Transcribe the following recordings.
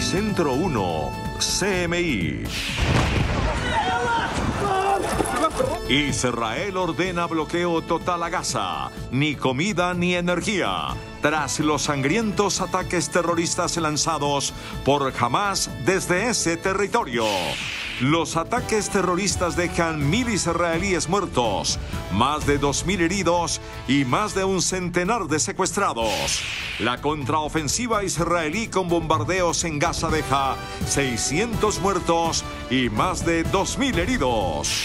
Epicentro 1, CMI. Israel ordena bloqueo total a Gaza, ni comida ni energía, tras los sangrientos ataques terroristas lanzados por Hamas desde ese territorio. Los ataques terroristas dejan 1.000 israelíes muertos, más de 2.000 heridos y más de un centenar de secuestrados. La contraofensiva israelí con bombardeos en Gaza deja 600 muertos y más de 2.000 heridos.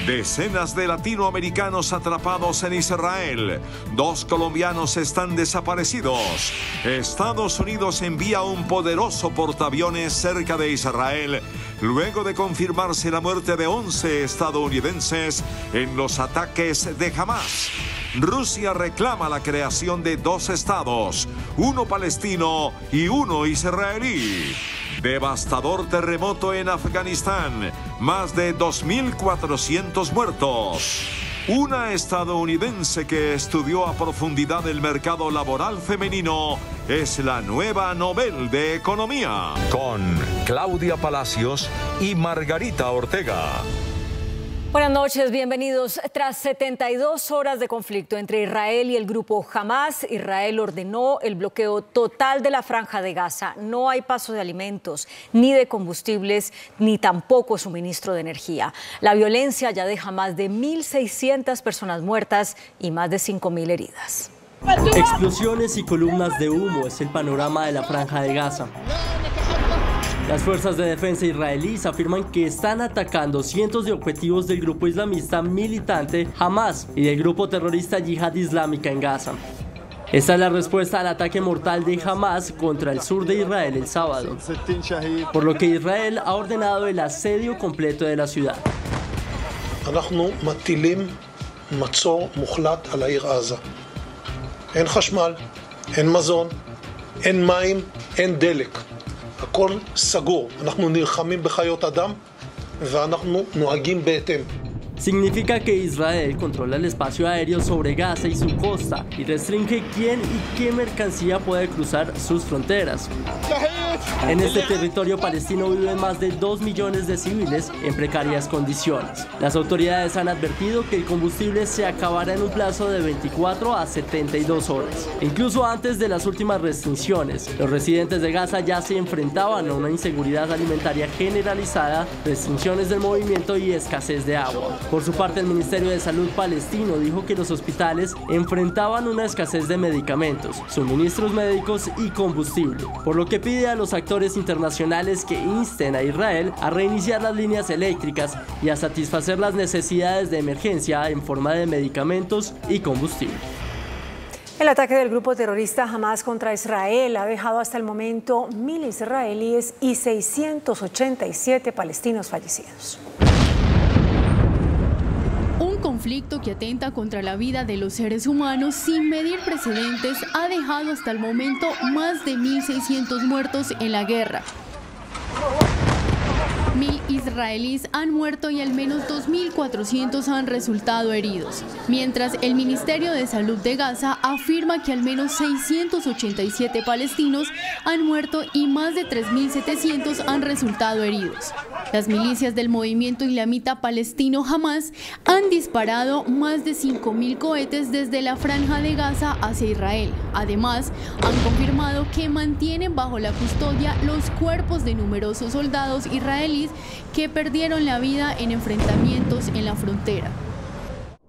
Decenas de latinoamericanos atrapados en Israel. 2 colombianos están desaparecidos. Estados Unidos envía un poderoso portaaviones cerca de Israel, luego de confirmarse la muerte de 11 estadounidenses en los ataques de Hamas. Rusia reclama la creación de 2 estados, uno palestino y uno israelí. Devastador terremoto en Afganistán, más de 2.400 muertos. Una estadounidense que estudió a profundidad el mercado laboral femenino es la nueva Nobel de Economía. Con Claudia Palacios y Margarita Ortega. Buenas noches, bienvenidos. Tras 72 horas de conflicto entre Israel y el grupo Hamas, Israel ordenó el bloqueo total de la Franja de Gaza. No hay paso de alimentos, ni de combustibles, ni tampoco suministro de energía. La violencia ya deja más de 1.600 personas muertas y más de 5.000 heridas. Explosiones y columnas de humo es el panorama de la Franja de Gaza. Las fuerzas de defensa israelíes afirman que están atacando cientos de objetivos del grupo islamista militante Hamas y del grupo terrorista Yihad Islámica en Gaza. Esta es la respuesta al ataque mortal de Hamas contra el sur de Israel el sábado, por lo que Israel ha ordenado el asedio completo de la ciudad. אנחנו מטילים מצור מוחלט על העיר עזה. אין חשמל, אין מזון, אין מים, אין דלק. הכל סגור. אנחנו נלחמים בחיות אדם ואנחנו נוהגים בהתאם. Significa que Israel controla el espacio aéreo sobre Gaza y su costa y restringe quién y qué mercancía puede cruzar sus fronteras. En este territorio palestino viven más de 2 millones de civiles en precarias condiciones. Las autoridades han advertido que el combustible se acabará en un plazo de 24 a 72 horas. Incluso antes de las últimas restricciones, los residentes de Gaza ya se enfrentaban a una inseguridad alimentaria generalizada, restricciones del movimiento y escasez de agua. Por su parte, el Ministerio de Salud palestino dijo que los hospitales enfrentaban una escasez de medicamentos, suministros médicos y combustible, por lo que pide a los actores internacionales que insten a Israel a reiniciar las líneas eléctricas y a satisfacer las necesidades de emergencia en forma de medicamentos y combustible. El ataque del grupo terrorista Hamas contra Israel ha dejado hasta el momento 1.000 israelíes y 687 palestinos fallecidos. Un conflicto que atenta contra la vida de los seres humanos sin medir precedentes ha dejado hasta el momento más de 1.600 muertos en la guerra. 1.000 israelíes han muerto y al menos 2.400 han resultado heridos, mientras el Ministerio de Salud de Gaza afirma que al menos 687 palestinos han muerto y más de 3.700 han resultado heridos. Las milicias del movimiento islamita palestino Hamas han disparado más de 5.000 cohetes desde la Franja de Gaza hacia Israel. Además, han confirmado que mantienen bajo la custodia los cuerpos de numerosos soldados israelíes que perdieron la vida en enfrentamientos en la frontera.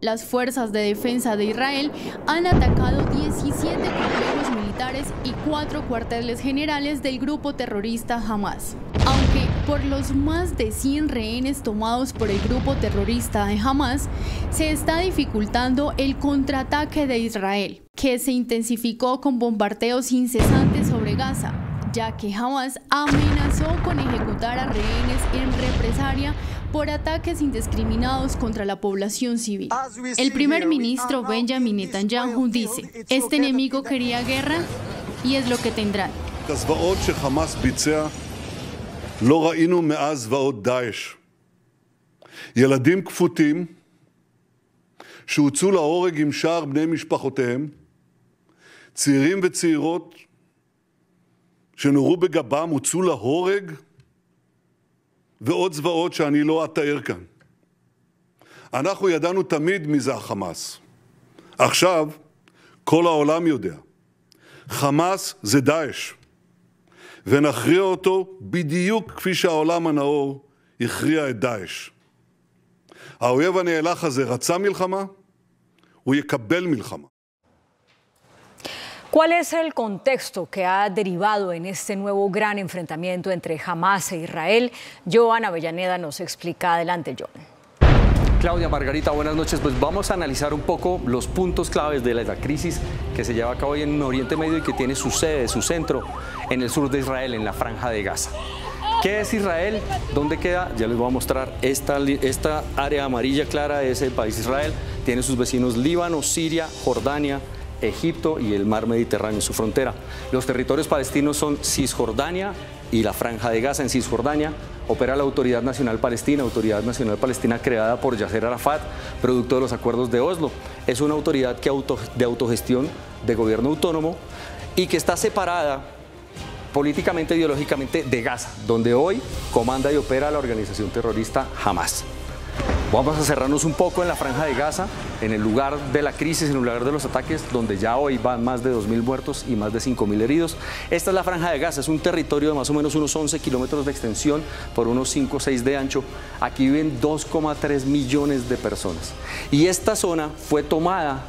Las fuerzas de defensa de Israel han atacado 17 complejos militares y 4 cuarteles generales del grupo terrorista Hamas. Aunque por los más de 100 rehenes tomados por el grupo terrorista de Hamas, se está dificultando el contraataque de Israel, que se intensificó con bombardeos incesantes sobre Gaza, ya que Hamas amenazó con ejecutar a rehenes en represalia por ataques indiscriminados contra la población civil. El primer ministro Benjamin Netanyahu dice: este enemigo quería guerra y es lo que tendrán. לא ראינו מאז זוועות דאעש. ילדים כפותים שהוצאו להורג עם שאר בני משפחותיהם, צעירים וצעירות שנורו בגבם הוצאו להורג, ועוד זוועות שאני לא אתאר כאן. אנחנו ידענו תמיד מי זה החמאס. עכשיו כל העולם יודע. חמאס זה דאעש. ונכריע אותו בדיוק כפי שהעולם הנאור הכריע את דאעש. האויב הנאלח הזה רצה מלחמה, הוא יקבל מלחמה. ¿Cuál es el contexto que ha derivado en este nuevo gran enfrentamiento entre Hamas e Israel? Joan Avellaneda nos explica. Adelante, Joan. Claudia, Margarita, buenas noches. Pues vamos a analizar un poco los puntos claves de la crisis que se lleva a cabo hoy en Oriente Medio y que tiene su sede, su centro, en el sur de Israel, en la Franja de Gaza. ¿Qué es Israel? ¿Dónde queda? Ya les voy a mostrar. Esta área amarilla clara es el país Israel. Tiene sus vecinos Líbano, Siria, Jordania, Egipto y el mar Mediterráneo en su frontera. Los territorios palestinos son Cisjordania y la Franja de Gaza. En Cisjordania opera la Autoridad Nacional Palestina creada por Yasser Arafat, producto de los acuerdos de Oslo. Es una autoridad de autogestión, de gobierno autónomo y que está separada políticamente e ideológicamente de Gaza, donde hoy comanda y opera la organización terrorista Hamas. Vamos a cerrarnos un poco en la Franja de Gaza, en el lugar de la crisis, en el lugar de los ataques, donde ya hoy van más de 2.000 muertos y más de 5.000 heridos. Esta es la Franja de Gaza, es un territorio de más o menos unos 11 kilómetros de extensión por unos 5 o 6 de ancho. Aquí viven 2,3 millones de personas. Y esta zona fue tomada,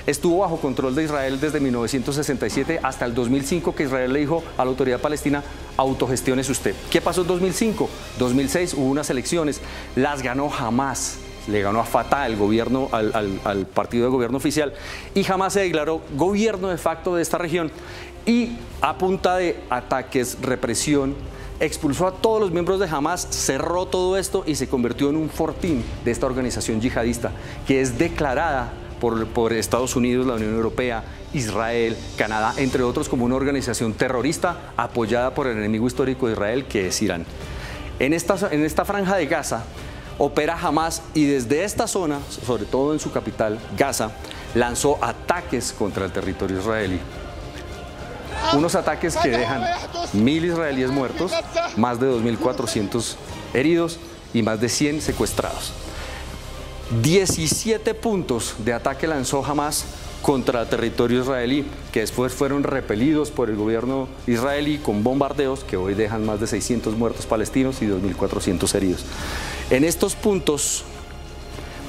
estuvo bajo control de Israel desde 1967 hasta el 2005, que Israel le dijo a la autoridad palestina: autogestiónese usted. ¿Qué pasó en 2005? 2006 hubo unas elecciones, las ganó Hamas, le ganó a Fatah, el gobierno, al partido de gobierno oficial, y Hamas se declaró gobierno de facto de esta región y a punta de ataques, represión, expulsó a todos los miembros de Hamas, cerró todo esto y se convirtió en un fortín de esta organización yihadista que es declarada por Estados Unidos, la Unión Europea, Israel, Canadá, entre otros, como una organización terrorista apoyada por el enemigo histórico de Israel, que es Irán. En esta Franja de Gaza opera Hamas y desde esta zona, sobre todo en su capital, Gaza, lanzó ataques contra el territorio israelí. Unos ataques que dejan 1.000 israelíes muertos, más de 2.400 heridos y más de 100 secuestrados. 17 puntos de ataque lanzó Hamas contra territorio israelí, que después fueron repelidos por el gobierno israelí con bombardeos que hoy dejan más de 600 muertos palestinos y 2.400 heridos. En estos puntos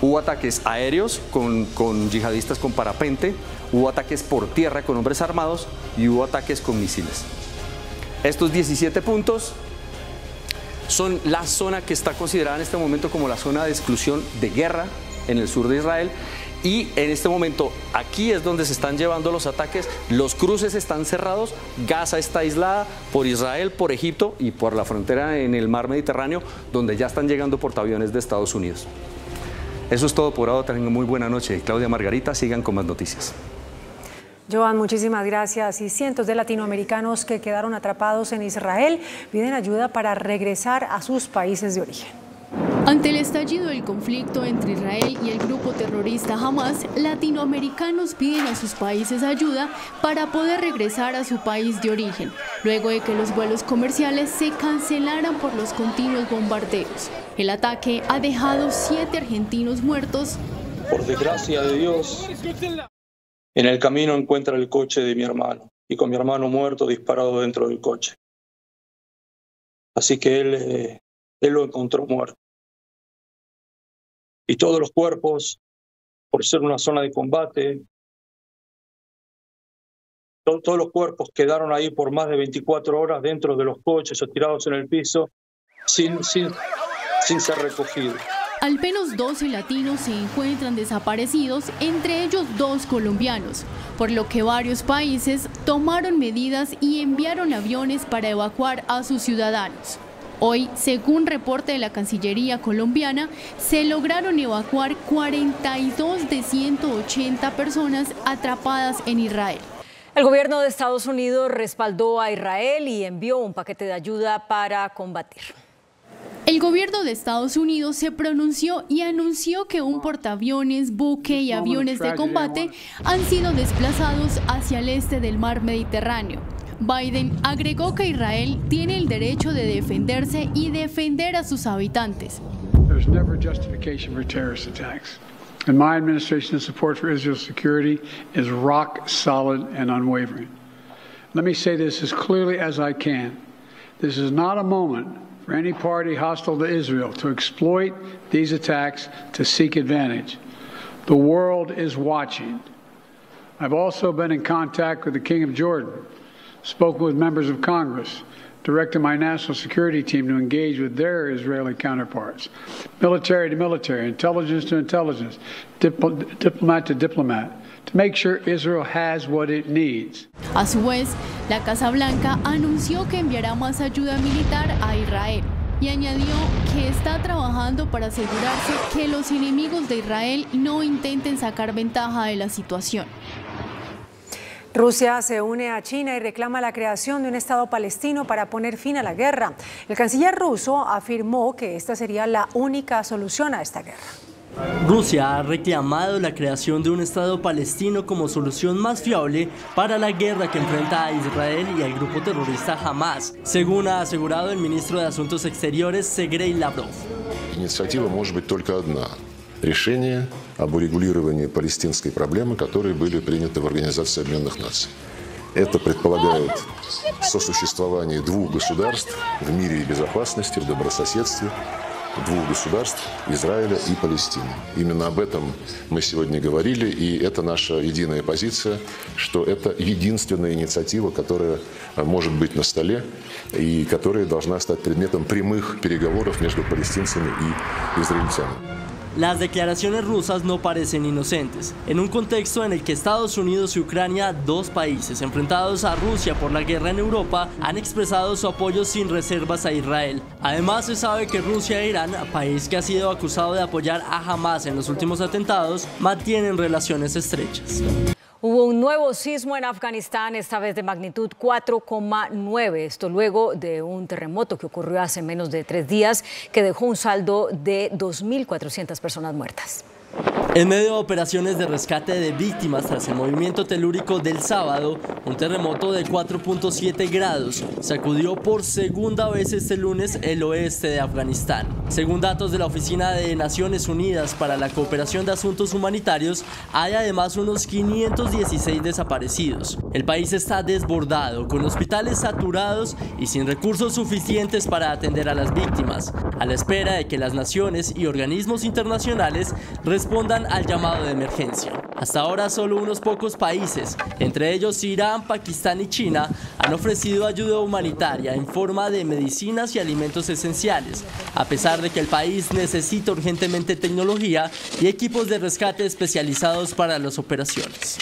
hubo ataques aéreos con yihadistas con parapente, hubo ataques por tierra con hombres armados y hubo ataques con misiles. Estos 17 puntos son la zona que está considerada en este momento como la zona de exclusión de guerra en el sur de Israel. Y en este momento aquí es donde se están llevando los ataques, los cruces están cerrados, Gaza está aislada por Israel, por Egipto y por la frontera en el mar Mediterráneo, donde ya están llegando portaaviones de Estados Unidos. Eso es todo por ahora, tengan muy buena noche. Claudia, Margarita, sigan con más noticias. Joan, muchísimas gracias. Y cientos de latinoamericanos que quedaron atrapados en Israel piden ayuda para regresar a sus países de origen. Ante el estallido del conflicto entre Israel y el grupo terrorista Hamas, latinoamericanos piden a sus países ayuda para poder regresar a su país de origen, luego de que los vuelos comerciales se cancelaran por los continuos bombardeos. El ataque ha dejado 7 argentinos muertos. Por desgracia de Dios, en el camino encuentra el coche de mi hermano y con mi hermano muerto disparado dentro del coche. Así que él lo encontró muerto. Y todos los cuerpos, por ser una zona de combate, todos los cuerpos quedaron ahí por más de 24 horas dentro de los coches o tirados en el piso sin ser recogidos. Al menos 12 latinos se encuentran desaparecidos, entre ellos 2 colombianos, por lo que varios países tomaron medidas y enviaron aviones para evacuar a sus ciudadanos. Hoy, según reporte de la Cancillería colombiana, se lograron evacuar 42 de 180 personas atrapadas en Israel. El gobierno de Estados Unidos respaldó a Israel y envió un paquete de ayuda para combatir. El gobierno de Estados Unidos se pronunció y anunció que un portaaviones, buque y aviones de combate han sido desplazados hacia el este del mar Mediterráneo. Biden agregó que Israel tiene el derecho de defenderse y defender a sus habitantes. There's never justification for terrorist attacks. And my administration's support for Israel's security is rock solid and unwavering. Let me say this as clearly as I can. This is not a moment for any party hostile to Israel to exploit these attacks to seek advantage. The world is watching. I've also been in contact with the King of Jordan, spoken with members of Congress, directed my national security team to engage with their Israeli counterparts, military to military, intelligence to intelligence, diplomat to diplomat, to make sure Israel has what it needs. A su vez, la Casa Blanca anunció que enviará más ayuda militar a Israel y añadió que está trabajando para asegurarse que los enemigos de Israel no intenten sacar ventaja de la situación. Rusia se une a China y reclama la creación de un Estado palestino para poner fin a la guerra. El canciller ruso afirmó que esta sería la única solución a esta guerra. Rusia ha reclamado la creación de un Estado palestino como solución más fiable para la guerra que enfrenta a Israel y al grupo terrorista Hamas, según ha asegurado el ministro de Asuntos Exteriores Sergei Lavrov. Инициатива может быть только одна. Решение об урегулировании палестинской проблемы, которые были приняты в Организации Объединенных Наций. Это предполагает сосуществование двух государств в мире и безопасности, в добрососедстве, двух государств Израиля и Палестины. Именно об этом мы сегодня говорили, и это наша единая позиция, что это единственная инициатива, которая может быть на столе и которая должна стать предметом прямых переговоров между палестинцами и израильтянами. Las declaraciones rusas no parecen inocentes, en un contexto en el que Estados Unidos y Ucrania, dos países enfrentados a Rusia por la guerra en Europa, han expresado su apoyo sin reservas a Israel. Además, se sabe que Rusia e Irán, país que ha sido acusado de apoyar a Hamas en los últimos atentados, mantienen relaciones estrechas. Hubo un nuevo sismo en Afganistán, esta vez de magnitud 4,9. Esto luego de un terremoto que ocurrió hace menos de 3 días, que dejó un saldo de 2.400 personas muertas. En medio de operaciones de rescate de víctimas tras el movimiento telúrico del sábado, un terremoto de 4.7 grados sacudió por segunda vez este lunes el oeste de Afganistán. Según datos de la Oficina de Naciones Unidas para la Cooperación de Asuntos Humanitarios, hay además unos 516 desaparecidos. El país está desbordado, con hospitales saturados y sin recursos suficientes para atender a las víctimas, a la espera de que las naciones y organismos internacionales respondan al llamado de emergencia. Hasta ahora solo unos pocos países, entre ellos Irán, Pakistán y China, han ofrecido ayuda humanitaria en forma de medicinas y alimentos esenciales, a pesar de que el país necesita urgentemente tecnología y equipos de rescate especializados para las operaciones.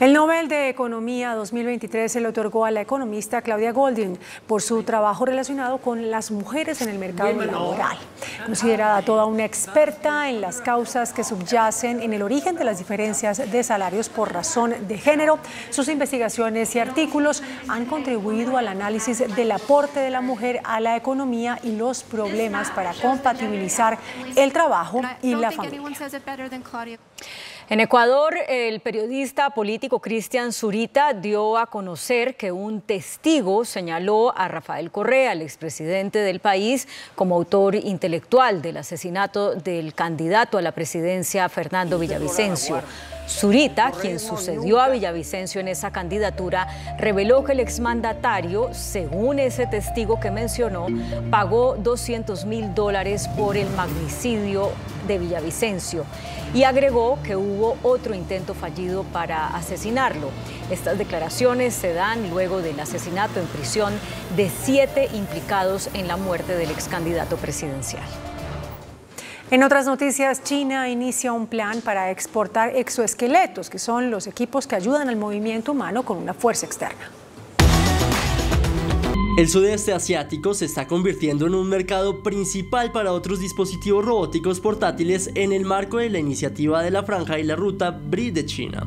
El Nobel de Economía 2023 se le otorgó a la economista Claudia Goldin por su trabajo relacionado con las mujeres en el mercado laboral. Considerada toda una experta en las causas que subyacen en el origen de las diferencias de salarios por razón de género, sus investigaciones y artículos han contribuido al análisis del aporte de la mujer a la economía y los problemas para compatibilizar el trabajo y la familia. En Ecuador, el periodista político Cristian Zurita dio a conocer que un testigo señaló a Rafael Correa, el expresidente del país, como autor intelectual del asesinato del candidato a la presidencia Fernando Villavicencio. Zurita, quien sucedió a Villavicencio en esa candidatura, reveló que el exmandatario, según ese testigo que mencionó, pagó $200.000 por el magnicidio de Villavicencio y agregó que hubo otro intento fallido para asesinarlo. Estas declaraciones se dan luego del asesinato en prisión de 7 implicados en la muerte del excandidato presidencial. En otras noticias, China inicia un plan para exportar exoesqueletos, que son los equipos que ayudan al movimiento humano con una fuerza externa. El sudeste asiático se está convirtiendo en un mercado principal para otros dispositivos robóticos portátiles en el marco de la iniciativa de la Franja y la Ruta BRI de China.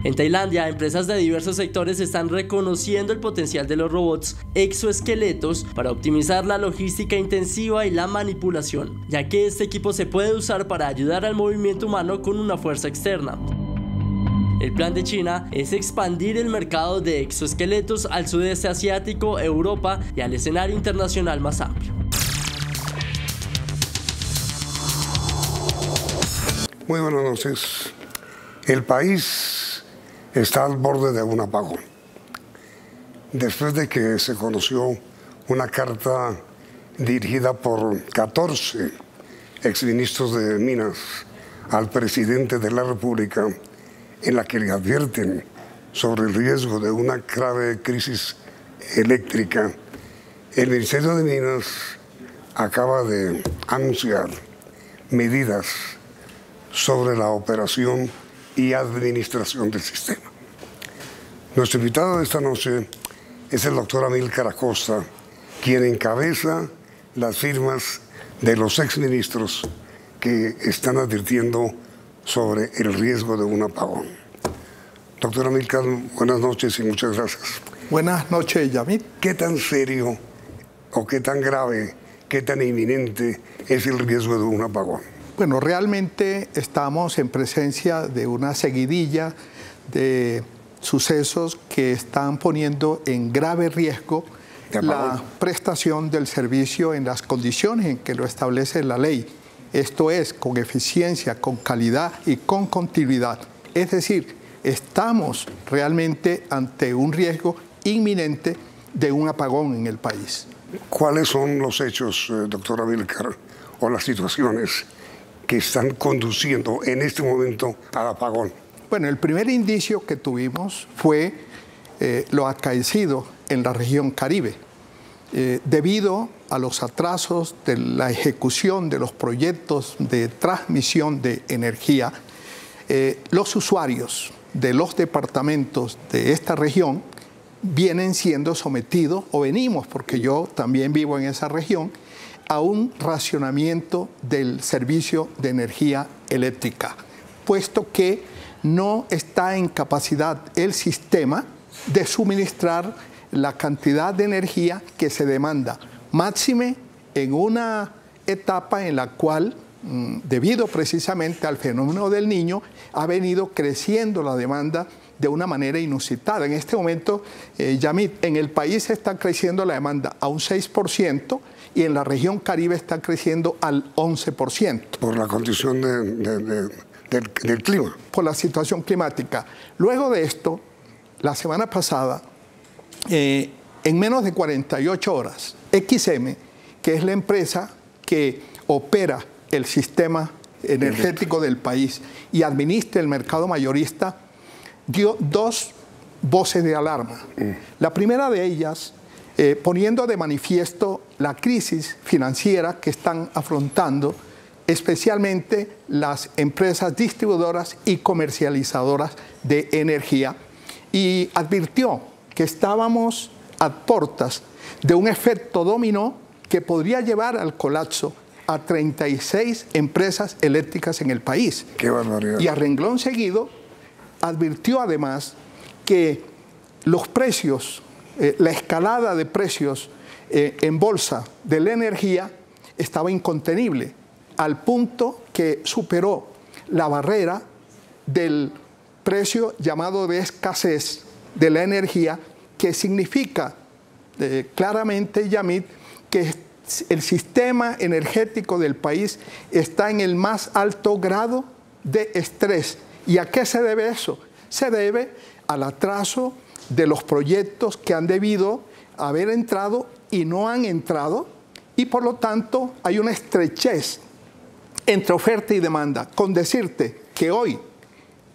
En Tailandia, empresas de diversos sectores están reconociendo el potencial de los robots exoesqueletos para optimizar la logística intensiva y la manipulación, ya que este equipo se puede usar para ayudar al movimiento humano con una fuerza externa. El plan de China es expandir el mercado de exoesqueletos al sudeste asiático, Europa y al escenario internacional más amplio. Muy buenas noches. El país está al borde de un apagón. Después de que se conoció una carta dirigida por 14 exministros de Minas al presidente de la República, en la que le advierten sobre el riesgo de una grave crisis eléctrica, el Ministerio de Minas acaba de anunciar medidas sobre la operación y administración del sistema. Nuestro invitado de esta noche es el doctor Amílcar Acosta, quien encabeza las firmas de los exministros que están advirtiendo sobre el riesgo de un apagón. Doctor Amílcar, buenas noches y muchas gracias. Buenas noches, Yamit. ¿Qué tan serio o qué tan grave, qué tan inminente es el riesgo de un apagón? Bueno, realmente estamos en presencia de una seguidilla de sucesos que están poniendo en grave riesgo la prestación del servicio en las condiciones en que lo establece la ley. Esto es, con eficiencia, con calidad y con continuidad. Es decir, estamos realmente ante un riesgo inminente de un apagón en el país. ¿Cuáles son los hechos, doctor Amílcar, o las situaciones que están conduciendo en este momento al apagón? Bueno, el primer indicio que tuvimos fue lo acaecido en la región Caribe. Debido a los atrasos de la ejecución de los proyectos de transmisión de energía, los usuarios de los departamentos de esta región vienen siendo sometidos, o venimos, porque yo también vivo en esa región, a un racionamiento del servicio de energía eléctrica, puesto que no está en capacidad el sistema de suministrar la cantidad de energía que se demanda, máxime en una etapa en la cual, debido precisamente al fenómeno del Niño, ha venido creciendo la demanda de una manera inusitada. En este momento, Yamit, en el país está creciendo la demanda a un 6%, y en la región Caribe está creciendo al 11%. Por la condición del clima. Por la situación climática. Luego de esto, la semana pasada, en menos de 48 horas, XM, que es la empresa que opera el sistema energético del país y administra el mercado mayorista, dio dos voces de alarma. La primera de ellas, poniendo de manifiesto la crisis financiera que están afrontando especialmente las empresas distribuidoras y comercializadoras de energía, y advirtió que estábamos a puertas de un efecto dominó que podría llevar al colapso a 36 empresas eléctricas en el país. ¡Qué barbaridad! Y a renglón seguido advirtió además que los precios, la escalada de precios en bolsa de la energía estaba incontenible, al punto que superó la barrera del precio llamado de escasez de la energía, que significa claramente, Yamit, que el sistema energético del país está en el más alto grado de estrés. ¿Y a qué se debe eso? Se debe al atraso de los proyectos que han debido haber entrado y no han entrado, y por lo tanto hay una estrechez entre oferta y demanda. Con decirte que hoy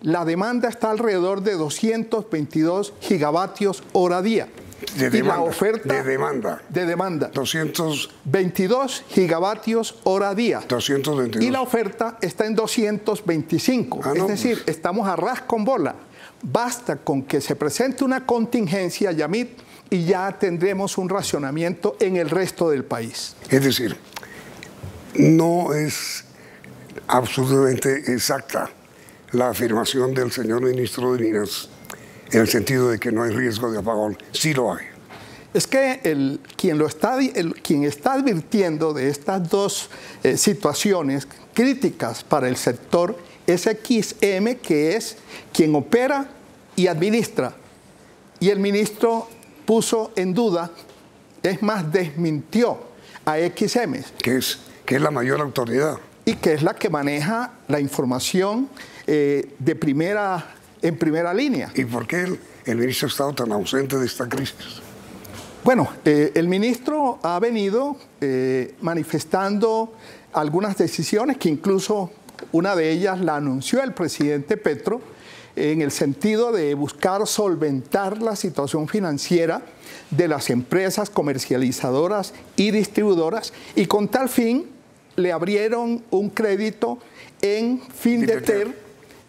la demanda está alrededor de 222 gigavatios hora día. De demanda, y la oferta de demanda. 222 gigavatios hora día. 222. Y la oferta está en 225. Es decir, estamos a ras con bola. Basta con que se presente una contingencia, Yamit, y ya tendremos un racionamiento en el resto del país. Es decir, no es absolutamente exacta la afirmación del señor ministro de Minas, en el sentido de que no hay riesgo de apagón. Sí lo hay. Es que quien está advirtiendo de estas dos situaciones críticas para el sector Es XM, que es quien opera y administra. Y el ministro puso en duda, es más, desmintió a XM. Que es la mayor autoridad. Y que es la que maneja la información en primera línea. ¿Y por qué el ministro ha estado tan ausente de esta crisis? Bueno, el ministro ha venido manifestando algunas decisiones que incluso una de ellas la anunció el presidente Petro en el sentido de buscar solventar la situación financiera de las empresas comercializadoras y distribuidoras, y con tal fin le abrieron un crédito en Findeter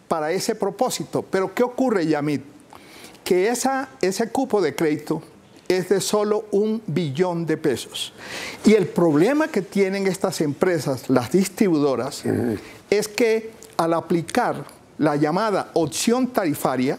para ese propósito. Pero ¿qué ocurre, Yamit? Que ese cupo de crédito es de solo 1 billón de pesos. Y el problema que tienen estas empresas, las distribuidoras, es que al aplicar la llamada opción tarifaria,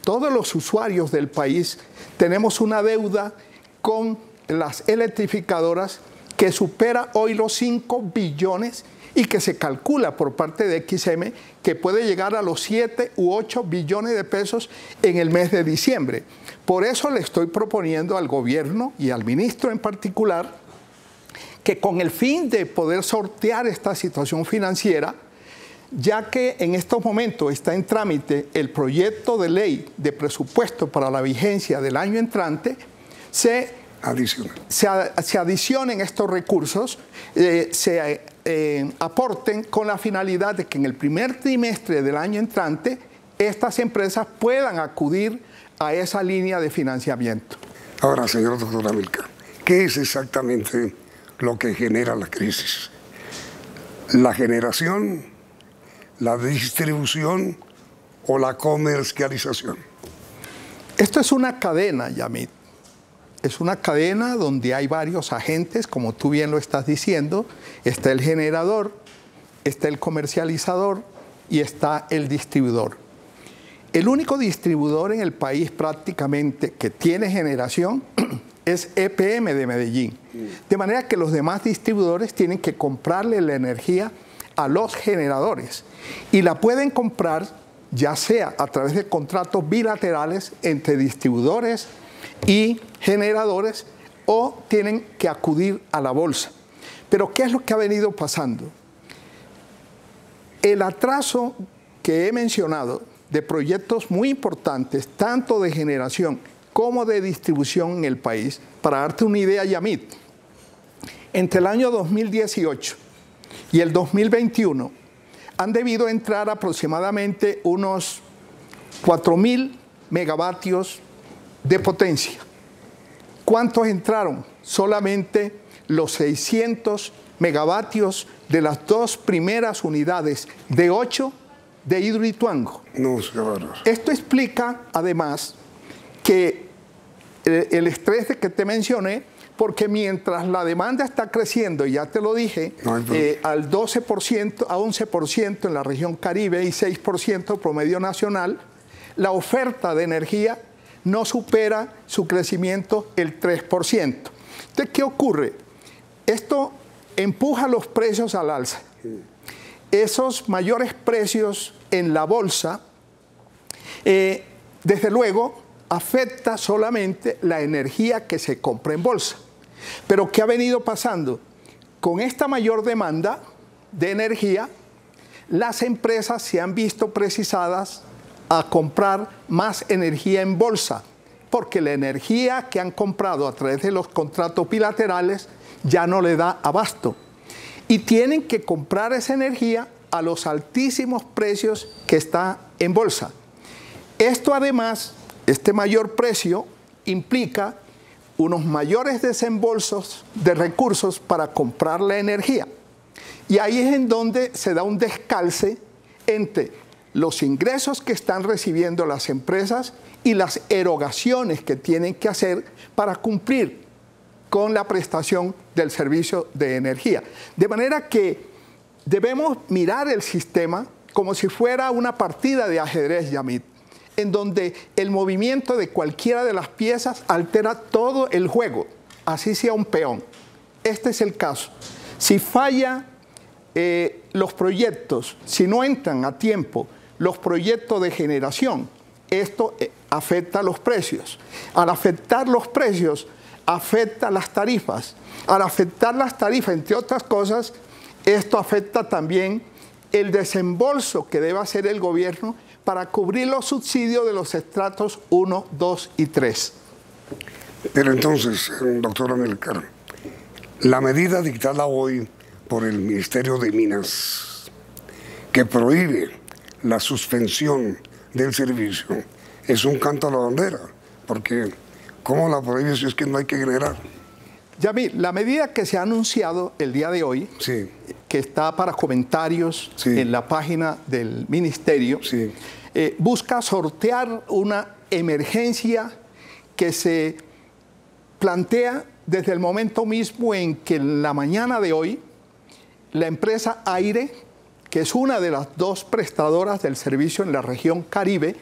todos los usuarios del país tenemos una deuda con las electrificadoras que supera hoy los 5 billones y que se calcula por parte de XM que puede llegar a los 7 u 8 billones de pesos en el mes de diciembre. Por eso le estoy proponiendo al gobierno y al ministro en particular que con el fin de poder sortear esta situación financiera, ya que en estos momentos está en trámite el proyecto de ley de presupuesto para la vigencia del año entrante, se adicionen estos recursos, se aporten con la finalidad de que en el primer trimestre del año entrante estas empresas puedan acudir a esa línea de financiamiento. Ahora, señor doctor Amílcar, ¿qué es exactamente lo que genera la crisis? ¿La generación, la distribución o la comercialización? Esto es una cadena, Yamit. Es una cadena donde hay varios agentes, como tú bien lo estás diciendo. Está el generador, está el comercializador y está el distribuidor. El único distribuidor en el país prácticamente que tiene generación es EPM de Medellín. De manera que los demás distribuidores tienen que comprarle la energía a los generadores. Y la pueden comprar ya sea a través de contratos bilaterales entre distribuidores y generadores, o tienen que acudir a la bolsa. Pero ¿qué es lo que ha venido pasando? El atraso que he mencionado de proyectos muy importantes, tanto de generación como de distribución en el país, para darte una idea, Yamit, entre el año 2018 y el 2021 han debido entrar aproximadamente unos 4.000 megavatios de potencia. ¿Cuántos entraron? Solamente los 600 megavatios de las 2 primeras unidades de 8 de Hidroituango. Esto explica además que el estrés de que te mencioné, porque mientras la demanda está creciendo, y ya te lo dije, al 12%, a 11% en la región Caribe y 6% promedio nacional, la oferta de energía no supera su crecimiento el 3%. Entonces, ¿qué ocurre? Esto empuja los precios al alza. Esos mayores precios en la bolsa, desde luego, afecta solamente la energía que se compra en bolsa. Pero ¿qué ha venido pasando? Con esta mayor demanda de energía, las empresas se han visto precisadas a comprar más energía en bolsa, porque la energía que han comprado a través de los contratos bilaterales ya no le da abasto. Y tienen que comprar esa energía a los altísimos precios que está en bolsa. Esto además, este mayor precio implica unos mayores desembolsos de recursos para comprar la energía. Y ahí es en donde se da un descalce entre los ingresos que están recibiendo las empresas y las erogaciones que tienen que hacer para cumplir con la prestación del servicio de energía. De manera que debemos mirar el sistema como si fuera una partida de ajedrez, Yamit, en donde el movimiento de cualquiera de las piezas altera todo el juego, así sea un peón. Este es el caso. Si falla los proyectos, si no entran a tiempo los proyectos de generación, esto afecta a los precios. Al afectar los precios, afecta las tarifas. Al afectar las tarifas, entre otras cosas, esto afecta también el desembolso que debe hacer el gobierno para cubrir los subsidios de los estratos 1, 2 y 3. Pero entonces, doctor Amílcar, la medida dictada hoy por el Ministerio de Minas, que prohíbe la suspensión del servicio, es un canto a la bandera, porque ¿cómo la prohíbe si es que no hay que generar? Yamil, la medida que se ha anunciado el día de hoy, sí, que está para comentarios sí, en la página del Ministerio, sí, busca sortear una emergencia que se plantea desde el momento mismo en que en la mañana de hoy la empresa Aire, que es una de las dos prestadoras del servicio en la región Caribe,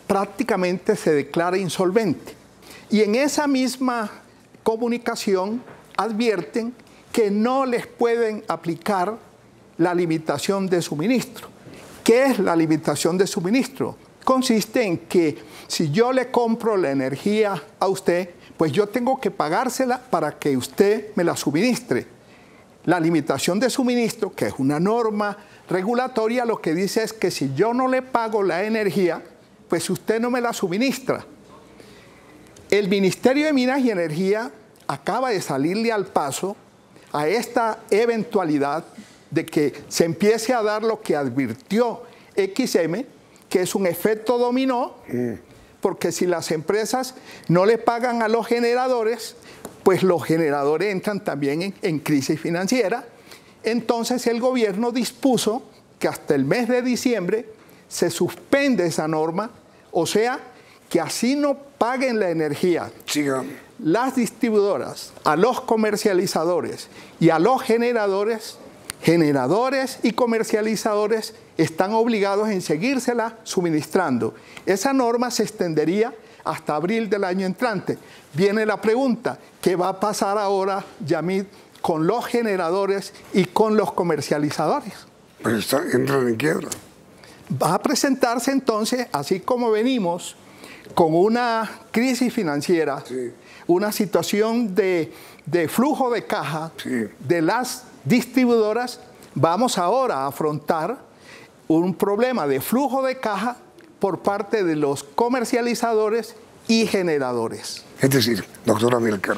prácticamente se declara insolvente. Y en esa misma comunicación advierten que no les pueden aplicar la limitación de suministro. ¿Qué es la limitación de suministro? Consiste en que si yo le compro la energía a usted, pues yo tengo que pagársela para que usted me la suministre. La limitación de suministro, que es una norma regulatoria, lo que dice es que si yo no le pago la energía, pues usted no me la suministra. El Ministerio de Minas y Energía acaba de salirle al paso a esta eventualidad de que se empiece a dar lo que advirtió XM, que es un efecto dominó, porque si las empresas no le pagan a los generadores, pues los generadores entran también en crisis financiera. Entonces el gobierno dispuso que hasta el mes de diciembre se suspende esa norma, o sea, que así no paguen la energía. Siga. Las distribuidoras, a los comercializadores y a los generadores y comercializadores están obligados en seguírsela suministrando. Esa norma se extendería hasta abril del año entrante. Viene la pregunta, ¿qué va a pasar ahora, Yamid, con los generadores y con los comercializadores? Pues entran en quiebra. Va a presentarse entonces, así como venimos, con una crisis financiera, sí, una situación de flujo de caja, sí, de las distribuidoras, vamos ahora a afrontar un problema de flujo de caja por parte de los comercializadores y generadores. Es decir, doctora Amílcar,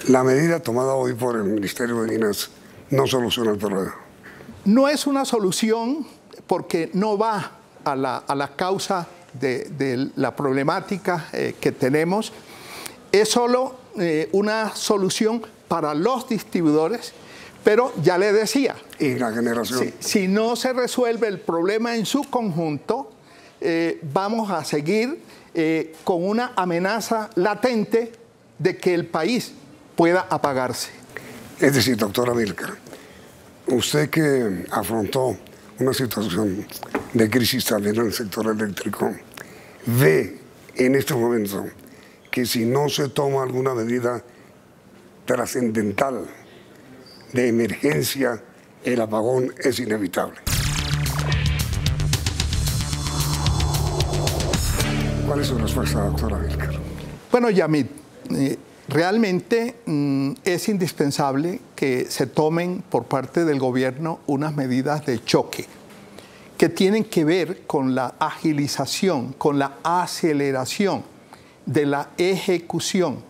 la medida tomada hoy por el Ministerio de Minas no soluciona el problema. No es una solución porque no va a la causa de la problemática que tenemos. Es solo una solución para los distribuidores, pero ya le decía, y la generación. Si no se resuelve el problema en su conjunto, vamos a seguir con una amenaza latente de que el país pueda apagarse. Es decir, doctora Amílcar, usted que afrontó una situación de crisis también en el sector eléctrico, ve en este momento que si no se toma alguna medida trascendental de emergencia, el apagón es inevitable. ¿Cuál es su respuesta, doctora Amílcar? Bueno, Yamid, realmente es indispensable que se tomen por parte del gobierno unas medidas de choque que tienen que ver con la agilización, con la aceleración de la ejecución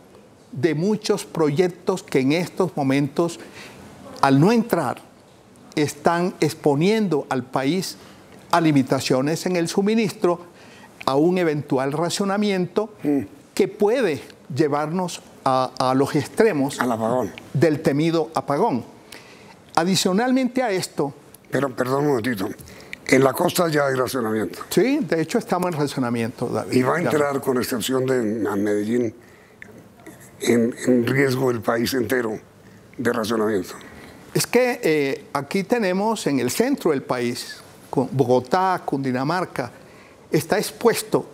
de muchos proyectos que en estos momentos, al no entrar, están exponiendo al país a limitaciones en el suministro, a un eventual racionamiento que puede llevarnos a los extremos al apagón, del temido apagón. Adicionalmente a esto... Pero, perdón un momentito, en la costa ya hay racionamiento. Sí, de hecho estamos en racionamiento, David. Y va a entrar, con excepción de Medellín, en riesgo el país entero de racionamiento. Es que aquí tenemos en el centro del país, Bogotá, Cundinamarca, está expuesto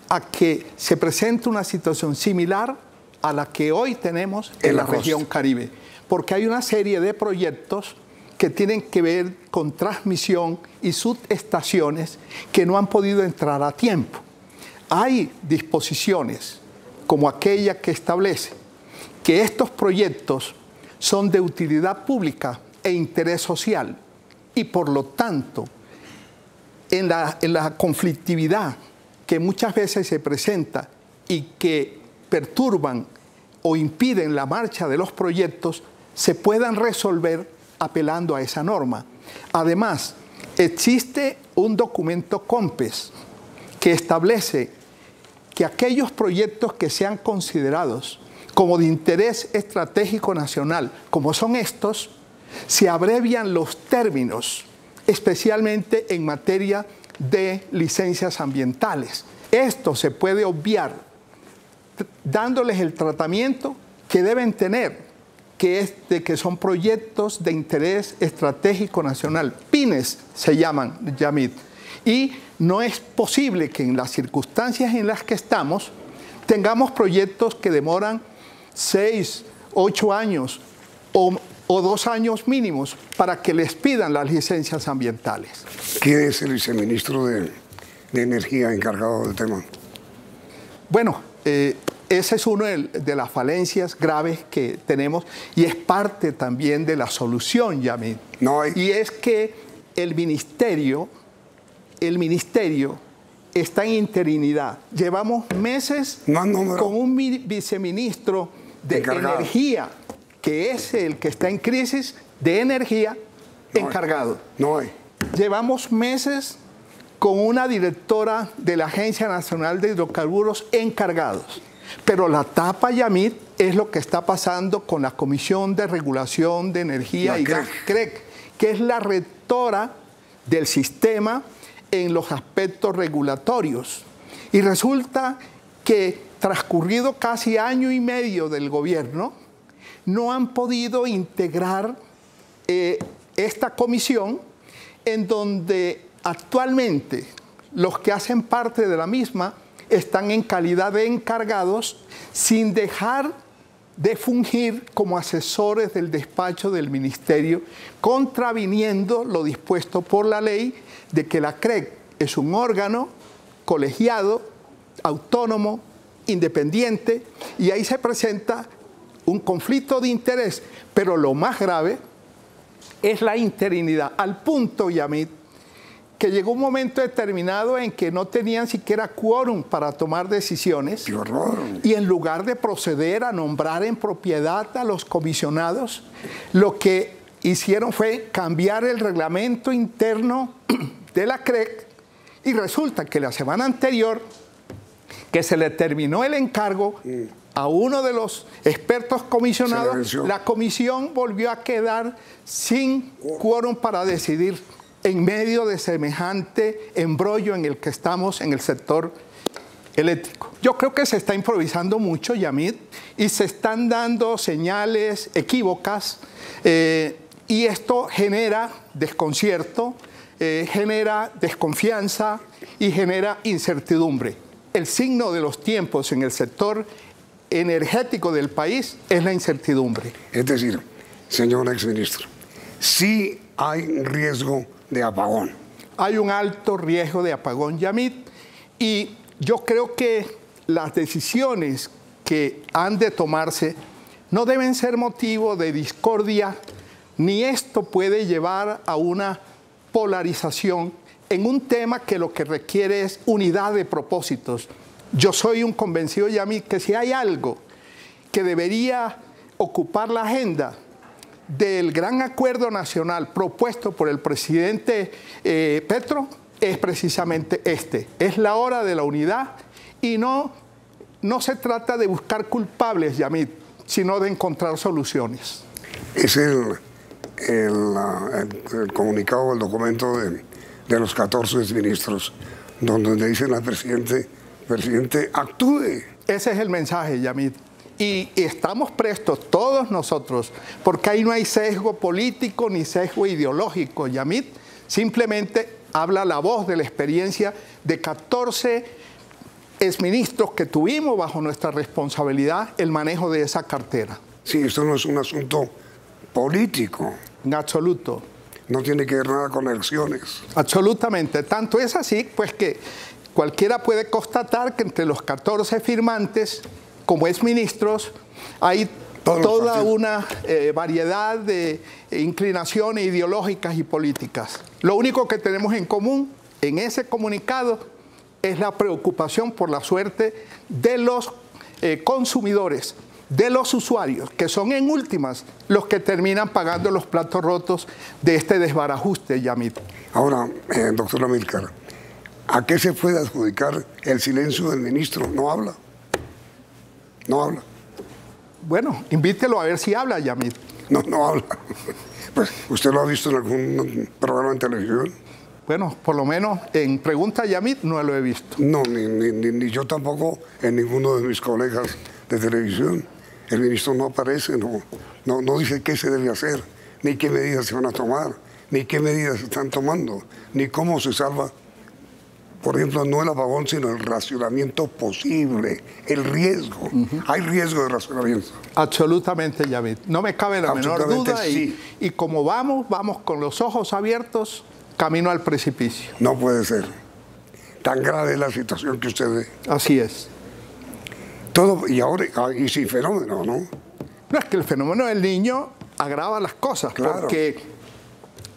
a que se presente una situación similar a la que hoy tenemos en la región Caribe, porque hay una serie de proyectos que tienen que ver con transmisión y subestaciones que no han podido entrar a tiempo. Hay disposiciones como aquella que establece que estos proyectos son de utilidad pública e interés social y por lo tanto en la conflictividad que muchas veces se presenta y que perturban o impiden la marcha de los proyectos se puedan resolver apelando a esa norma. Además, existe un documento COMPES que establece que aquellos proyectos que sean considerados como de interés estratégico nacional, como son estos, se abrevian los términos, especialmente en materia de licencias ambientales. Esto se puede obviar dándoles el tratamiento que deben tener, que es de que son proyectos de interés estratégico nacional. PINES se llaman, Yamid. Y no es posible que en las circunstancias en las que estamos tengamos proyectos que demoran 6, 8 años o 2 años mínimos para que les pidan las licencias ambientales. ¿Quién es el viceministro de Energía encargado del tema? Bueno, ese es uno de las falencias graves que tenemos y es parte también de la solución, Yamid. Y es que el ministerio está en interinidad. Llevamos meses con un viceministro de Energía, que es el que está en crisis de energía, encargado. Llevamos meses con una directora de la Agencia Nacional de Hidrocarburos encargados. Pero la tapa, Yamid, es lo que está pasando con la Comisión de Regulación de Energía y Gas, CREG, que es la rectora del sistema en los aspectos regulatorios. Y resulta que transcurrido casi año y medio del gobierno, no han podido integrar esta comisión en donde actualmente los que hacen parte de la misma están en calidad de encargados sin dejar de fungir como asesores del despacho del ministerio, contraviniendo lo dispuesto por la ley de que la CREG es un órgano colegiado, autónomo, independiente, y ahí se presenta un conflicto de interés, pero lo más grave es la interinidad, al punto, Yamid, que llegó un momento determinado en que no tenían siquiera quórum para tomar decisiones. ¡Qué horror! Y en lugar de proceder a nombrar en propiedad a los comisionados, lo que hicieron fue cambiar el reglamento interno de la CREG y resulta que la semana anterior, que se le terminó el encargo a uno de los expertos comisionados, la comisión volvió a quedar sin quórum para decidir en medio de semejante embrollo en el que estamos en el sector eléctrico. Yo creo que se está improvisando mucho, Yamid, y se están dando señales equívocas y esto genera desconcierto, genera desconfianza y genera incertidumbre. El signo de los tiempos en el sector energético del país es la incertidumbre. Es decir, señor exministro, sí hay riesgo de apagón. Hay un alto riesgo de apagón, Yamid, y yo creo que las decisiones que han de tomarse no deben ser motivo de discordia, ni esto puede llevar a una polarización en un tema que lo que requiere es unidad de propósitos. Yo soy un convencido, Yamid, que si hay algo que debería ocupar la agenda del gran acuerdo nacional propuesto por el presidente Petro, es precisamente este. Es la hora de la unidad y no se trata de buscar culpables, Yamid, sino de encontrar soluciones. Es el comunicado, el documento de los 14 ministros, donde dicen al presidente, actúe. Ese es el mensaje, Yamid. Y estamos prestos todos nosotros, porque ahí no hay sesgo político ni sesgo ideológico, Yamid. Simplemente habla la voz de la experiencia de 14 exministros que tuvimos bajo nuestra responsabilidad el manejo de esa cartera. Sí, esto no es un asunto político. en absoluto. No tiene que ver nada con elecciones. Absolutamente. Tanto es así, pues que cualquiera puede constatar que entre los 14 firmantes, como exministros, hay toda una variedad de inclinaciones ideológicas y políticas. Lo único que tenemos en común en ese comunicado es la preocupación por la suerte de los consumidores, de los usuarios, que son en últimas los que terminan pagando los platos rotos de este desbarajuste, Yamit. Ahora, doctor Amílcar, ¿a qué se puede adjudicar el silencio del ministro? No habla. No habla. Bueno, invítelo a ver si habla, Yamit. No habla. Pues, ¿usted lo ha visto en algún programa en televisión? Bueno, por lo menos en Pregunta Yamit no lo he visto. No, ni yo tampoco en ninguno de mis colegas de televisión. El ministro no aparece, no dice qué se debe hacer, ni qué medidas se van a tomar, ni qué medidas se están tomando, ni cómo se salva, por ejemplo, no el apagón, sino el racionamiento posible, el riesgo. Hay riesgo de racionamiento. Absolutamente, Yamit. No me cabe la menor duda. Sí. Y como vamos con los ojos abiertos, camino al precipicio. No puede ser. Tan grave es la situación que usted ve. Así es. Todo, y ahora, y sin fenómeno, ¿no? No, es que el fenómeno del Niño agrava las cosas, claro. Porque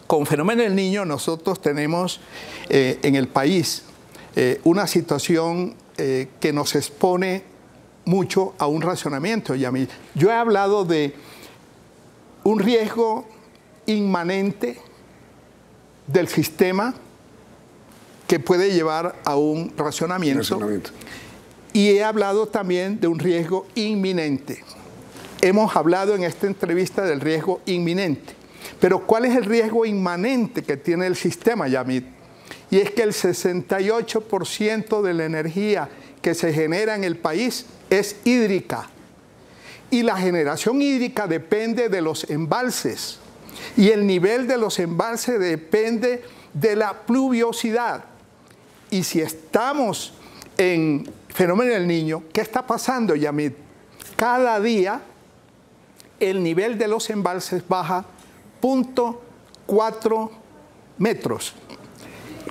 con fenómeno del Niño nosotros tenemos en el país una situación que nos expone mucho a un racionamiento. Yo he hablado de un riesgo inmanente del sistema que puede llevar a un racionamiento. Y he hablado también de un riesgo inminente. Hemos hablado en esta entrevista del riesgo inminente. Pero ¿cuál es el riesgo inmanente que tiene el sistema, Yamit? Y es que el 68% de la energía que se genera en el país es hídrica. Y la generación hídrica depende de los embalses. Y el nivel de los embalses depende de la pluviosidad. Y si estamos en fenómeno del Niño, ¿qué está pasando, Yamit? Cada día el nivel de los embalses baja 0.4 metros.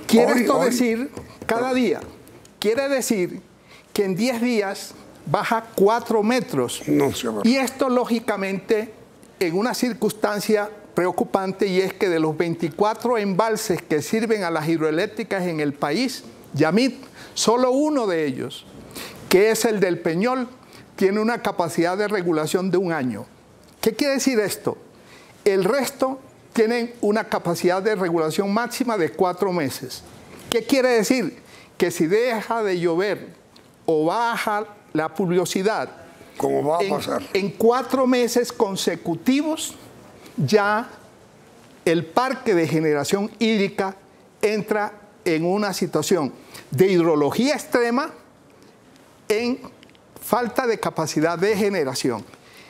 Quiere esto decir, cada día, quiere decir que en 10 días baja 4 metros. Y esto, lógicamente, en una circunstancia preocupante, y es que de los 24 embalses que sirven a las hidroeléctricas en el país, Yamit, solo uno de ellos, que es el del Peñol, tiene una capacidad de regulación de 1 año. ¿Qué quiere decir esto? El resto tienen una capacidad de regulación máxima de 4 meses. ¿Qué quiere decir? Que si deja de llover o baja la pluviosidad, ¿cómo va a pasar? En 4 meses consecutivos, ya el parque de generación hídrica entra en una situación de hidrología extrema, en falta de capacidad de generación.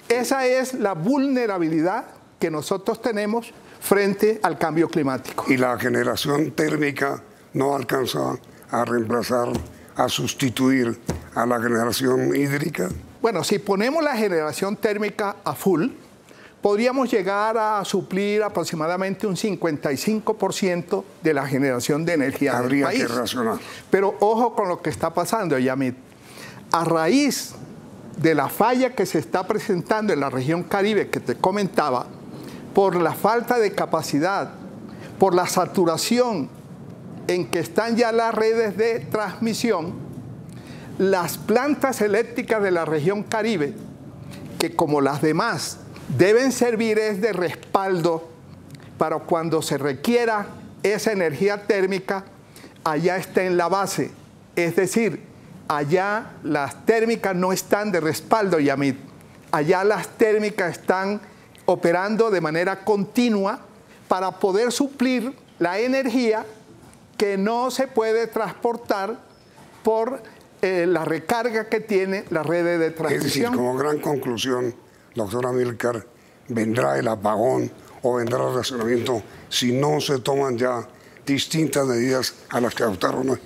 Esa es la vulnerabilidad que nosotros tenemos frente al cambio climático. Y la generación térmica no alcanza a reemplazar, a sustituir a la generación hídrica. Bueno, si ponemos la generación térmica a full, podríamos llegar a suplir aproximadamente un 55% de la generación de energía del país. Habría que racionar. Pero ojo con lo que está pasando, Yamit. A raíz de la falla que se está presentando en la región Caribe, que te comentaba, por la falta de capacidad, por la saturación en que están ya las redes de transmisión, las plantas eléctricas de la región Caribe, que como las demás deben servir es de respaldo para cuando se requiera esa energía térmica, allá está en la base. Es decir, allá las térmicas no están de respaldo, Yamit. Allá las térmicas están operando de manera continua para poder suplir la energía que no se puede transportar por la recarga que tiene la red de transmisión. Es decir, como gran conclusión, doctor Amílcar, vendrá el apagón o vendrá el racionamiento si no se toman ya distintas medidas a las que adoptaron hoy.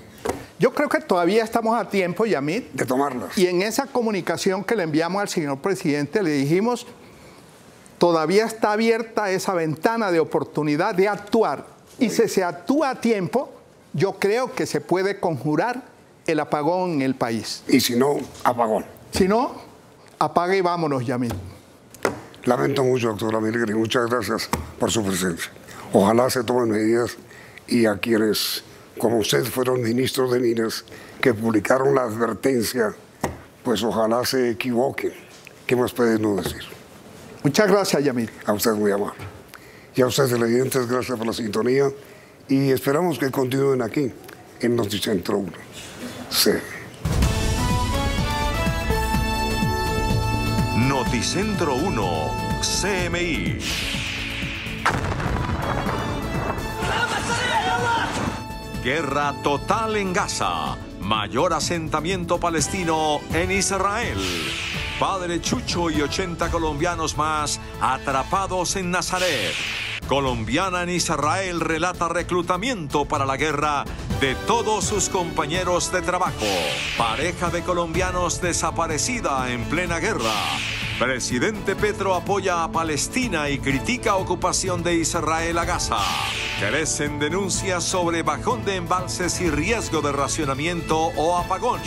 Yo creo que todavía estamos a tiempo, Yamit, de tomarlas. Y en esa comunicación que le enviamos al señor presidente le dijimos todavía está abierta esa ventana de oportunidad de actuar. Y si se actúa a tiempo, yo creo que se puede conjurar el apagón en el país. Y si no, apagón. Si no, apague y vámonos, Yamil. Lamento mucho, doctora Milgri, muchas gracias por su presencia. Ojalá se tomen medidas y a quienes, como usted, fueron ministros de Minas, que publicaron la advertencia, pues ojalá se equivoquen. ¿Qué más puede no decir? Muchas gracias, Yamil. A usted muy amable. Y a ustedes, televidentes, gracias por la sintonía y esperamos que continúen aquí en Noticentro 1. Sí. Noticentro 1, CMI. Guerra total en Gaza. Mayor asentamiento palestino en Israel. Padre Chucho y 80 colombianos más atrapados en Nazaret. Colombiana en Israel relata reclutamiento para la guerra de todos sus compañeros de trabajo. Pareja de colombianos desaparecida en plena guerra. Presidente Petro apoya a Palestina y critica ocupación de Israel a Gaza. Crecen denuncias sobre bajón de embalses y riesgo de racionamiento o apagón.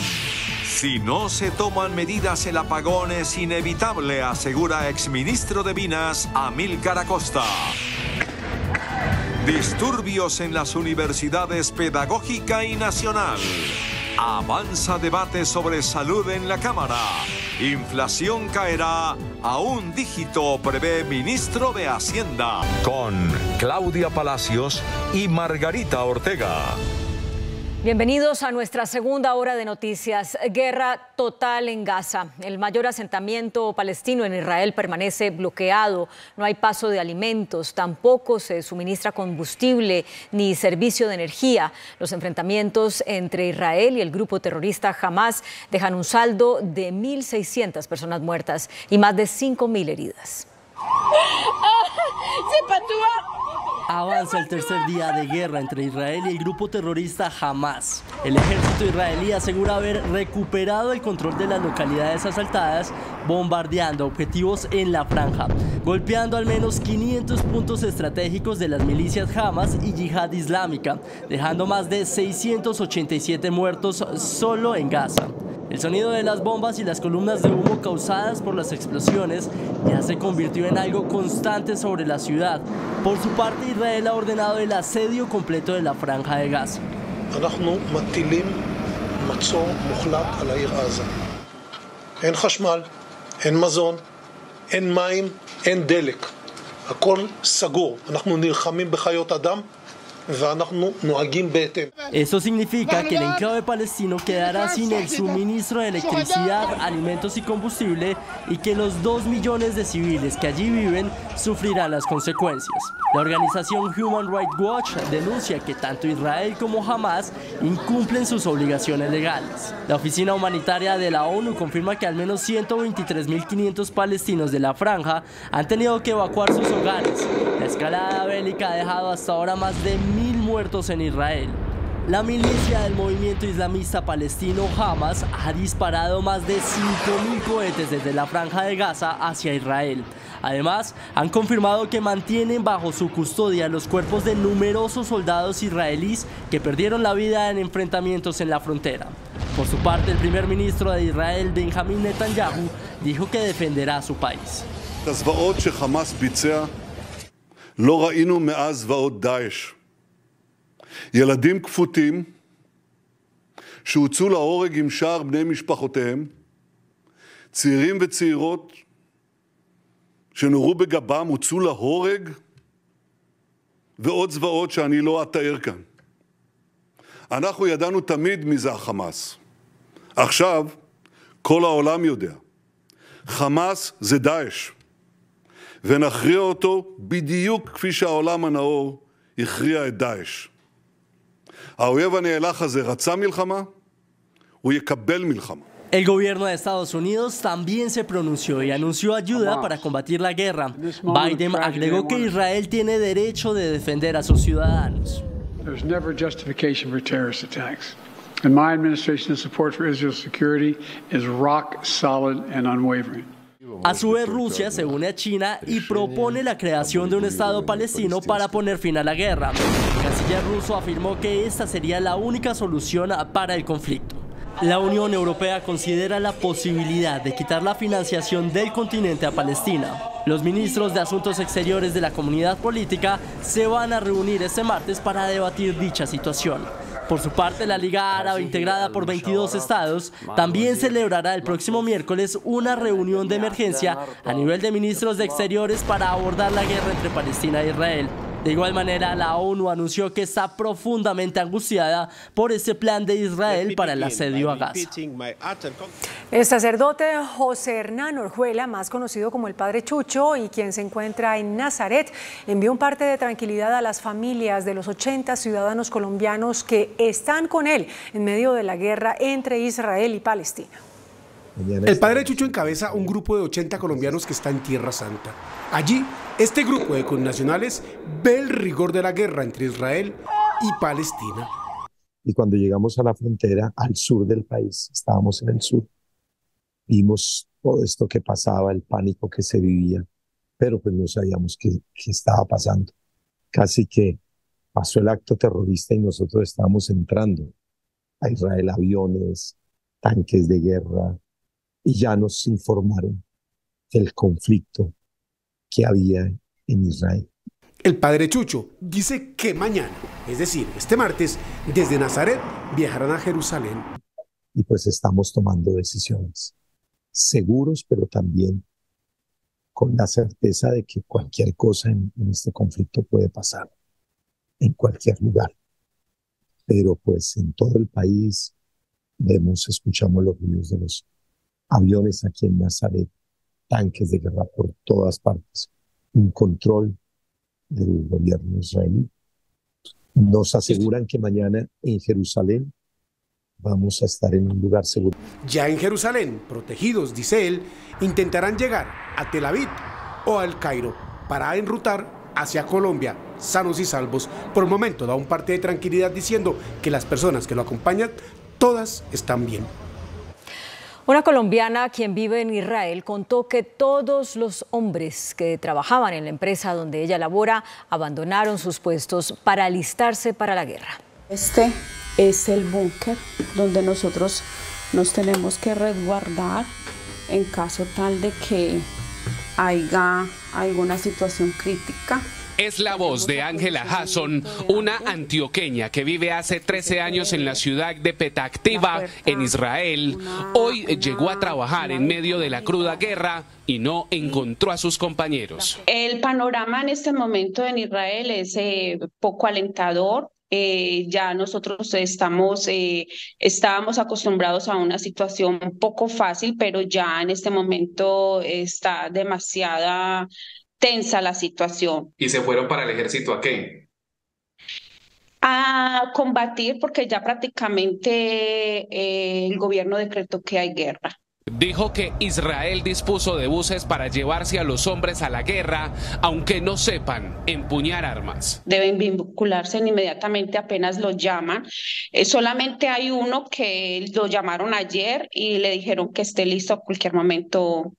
Si no se toman medidas, el apagón es inevitable, asegura exministro de Minas Amílcar Acosta. Disturbios en las universidades Pedagógica y Nacional. Avanza debate sobre salud en la Cámara. Inflación caerá a un dígito, prevé ministro de Hacienda. Con Claudia Palacios y Margarita Ortega. Bienvenidos a nuestra segunda hora de noticias. Guerra total en Gaza. El mayor asentamiento palestino en Israel permanece bloqueado. No hay paso de alimentos, tampoco se suministra combustible ni servicio de energía. Los enfrentamientos entre Israel y el grupo terrorista Hamás dejan un saldo de 1.600 personas muertas y más de 5.000 heridas. Avanza el tercer día de guerra entre Israel y el grupo terrorista Hamás. El ejército israelí asegura haber recuperado el control de las localidades asaltadas, bombardeando objetivos en la franja, golpeando al menos 500 puntos estratégicos de las milicias Hamás y Yihad Islámica, dejando más de 687 muertos solo en Gaza. El sonido de las bombas y las columnas de humo causadas por las explosiones ya se convirtió en algo constante sobre la ciudad. Por su parte, Israel ha ordenado el asedio completo de la franja de Gaza. אנחנו מטילים מצור מוחלט על העיר עזה. אין חשמל, אין מזון, אין מים, אין דלק. הכל סגור. אנחנו נלחמים בחיות אדם. Eso significa que el enclave palestino quedará sin el suministro de electricidad, alimentos y combustible y que los 2 millones de civiles que allí viven sufrirán las consecuencias. La organización Human Rights Watch denuncia que tanto Israel como Hamás incumplen sus obligaciones legales. La oficina humanitaria de la ONU confirma que al menos 123.500 palestinos de la franja han tenido que evacuar sus hogares. La escalada bélica ha dejado hasta ahora más de 1.000 muertos en Israel. La milicia del movimiento islamista palestino Hamás ha disparado más de 5.000 cohetes desde la franja de Gaza hacia Israel. Además, han confirmado que mantienen bajo su custodia los cuerpos de numerosos soldados israelíes que perdieron la vida en enfrentamientos en la frontera. Por su parte, el primer ministro de Israel, Benjamin Netanyahu, dijo que defenderá a su país. לא ראינו מאז ועוד דאעש. ילדים כפותים שהוצאו להורג עם שאר בני משפחותיהם, צעירים וצעירות שנורו בגבם, הוצאו להורג, ועוד זוועות שאני לא אתאר כאן. אנחנו ידענו תמיד מי זה החמאס. עכשיו כל העולם יודע. חמאס זה דאעש. ונכריע אותו בדיוק כפי שהעולם הנאור הכריע את דאעש. האויב הנאלח הזה רצה מלחמה, הוא יקבל מלחמה. El gobierno de Estados Unidos también se pronunció y anunció ayuda para combatir la guerra. Biden agregó que Israel tiene derecho de defender a sus ciudadanos. There's never justification for terrorist attacks. And my administration's support for Israel's security is rock solid and unwavering. A su vez, Rusia se une a China y propone la creación de un Estado palestino para poner fin a la guerra. El canciller ruso afirmó que esta sería la única solución para el conflicto. La Unión Europea considera la posibilidad de quitar la financiación del continente a Palestina. Los ministros de Asuntos Exteriores de la comunidad política se van a reunir este martes para debatir dicha situación. Por su parte, la Liga Árabe, integrada por 22 estados, también celebrará el próximo miércoles una reunión de emergencia a nivel de ministros de Exteriores para abordar la guerra entre Palestina e Israel. De igual manera, la ONU anunció que está profundamente angustiada por este plan de Israel para el asedio a Gaza. El sacerdote José Hernán Orjuela, más conocido como el Padre Chucho y quien se encuentra en Nazaret, envió un parte de tranquilidad a las familias de los 80 ciudadanos colombianos que están con él en medio de la guerra entre Israel y Palestina. El Padre Chucho encabeza un grupo de 80 colombianos que está en Tierra Santa. Allí, este grupo de connacionales ve el rigor de la guerra entre Israel y Palestina. Y cuando llegamos a la frontera, al sur del país, estábamos en el sur, vimos todo esto que pasaba, el pánico que se vivía, pero pues no sabíamos qué estaba pasando. Casi que pasó el acto terrorista y nosotros estábamos entrando a Israel, aviones, tanques de guerra, y ya nos informaron del conflicto que había en Israel. El Padre Chucho dice que mañana, es decir, este martes, desde Nazaret viajarán a Jerusalén. Y pues estamos tomando decisiones, seguros, pero también con la certeza de que cualquier cosa en este conflicto puede pasar, en cualquier lugar. Pero pues en todo el país escuchamos los ruidos de los aviones aquí en Nazaret, tanques de guerra por todas partes, un control del gobierno israelí. Nos aseguran que mañana en Jerusalén vamos a estar en un lugar seguro. Ya en Jerusalén, protegidos, dice él, intentarán llegar a Tel Aviv o al Cairo para enrutar hacia Colombia, sanos y salvos. Por el momento da un parte de tranquilidad diciendo que las personas que lo acompañan, todas están bien. Una colombiana quien vive en Israel contó que todos los hombres que trabajaban en la empresa donde ella labora abandonaron sus puestos para alistarse para la guerra. Este es el búnker donde nosotros nos tenemos que resguardar en caso tal de que haya alguna situación crítica. Es la voz de Ángela Hasson, una antioqueña que vive hace 13 años en la ciudad de Petah Tikva, en Israel. Hoy llegó a trabajar en medio de la cruda guerra y no encontró a sus compañeros. El panorama en este momento en Israel es poco alentador. Ya nosotros estábamos acostumbrados a una situación poco fácil, pero ya en este momento está demasiada tensa la situación. ¿Y se fueron para el ejército a qué? A combatir, porque ya prácticamente el gobierno decretó que hay guerra. Dijo que Israel dispuso de buses para llevarse a los hombres a la guerra, aunque no sepan empuñar armas. Deben vincularse inmediatamente apenas lo llaman. Solamente hay uno que lo llamaron ayer y le dijeron que esté listo a cualquier momento,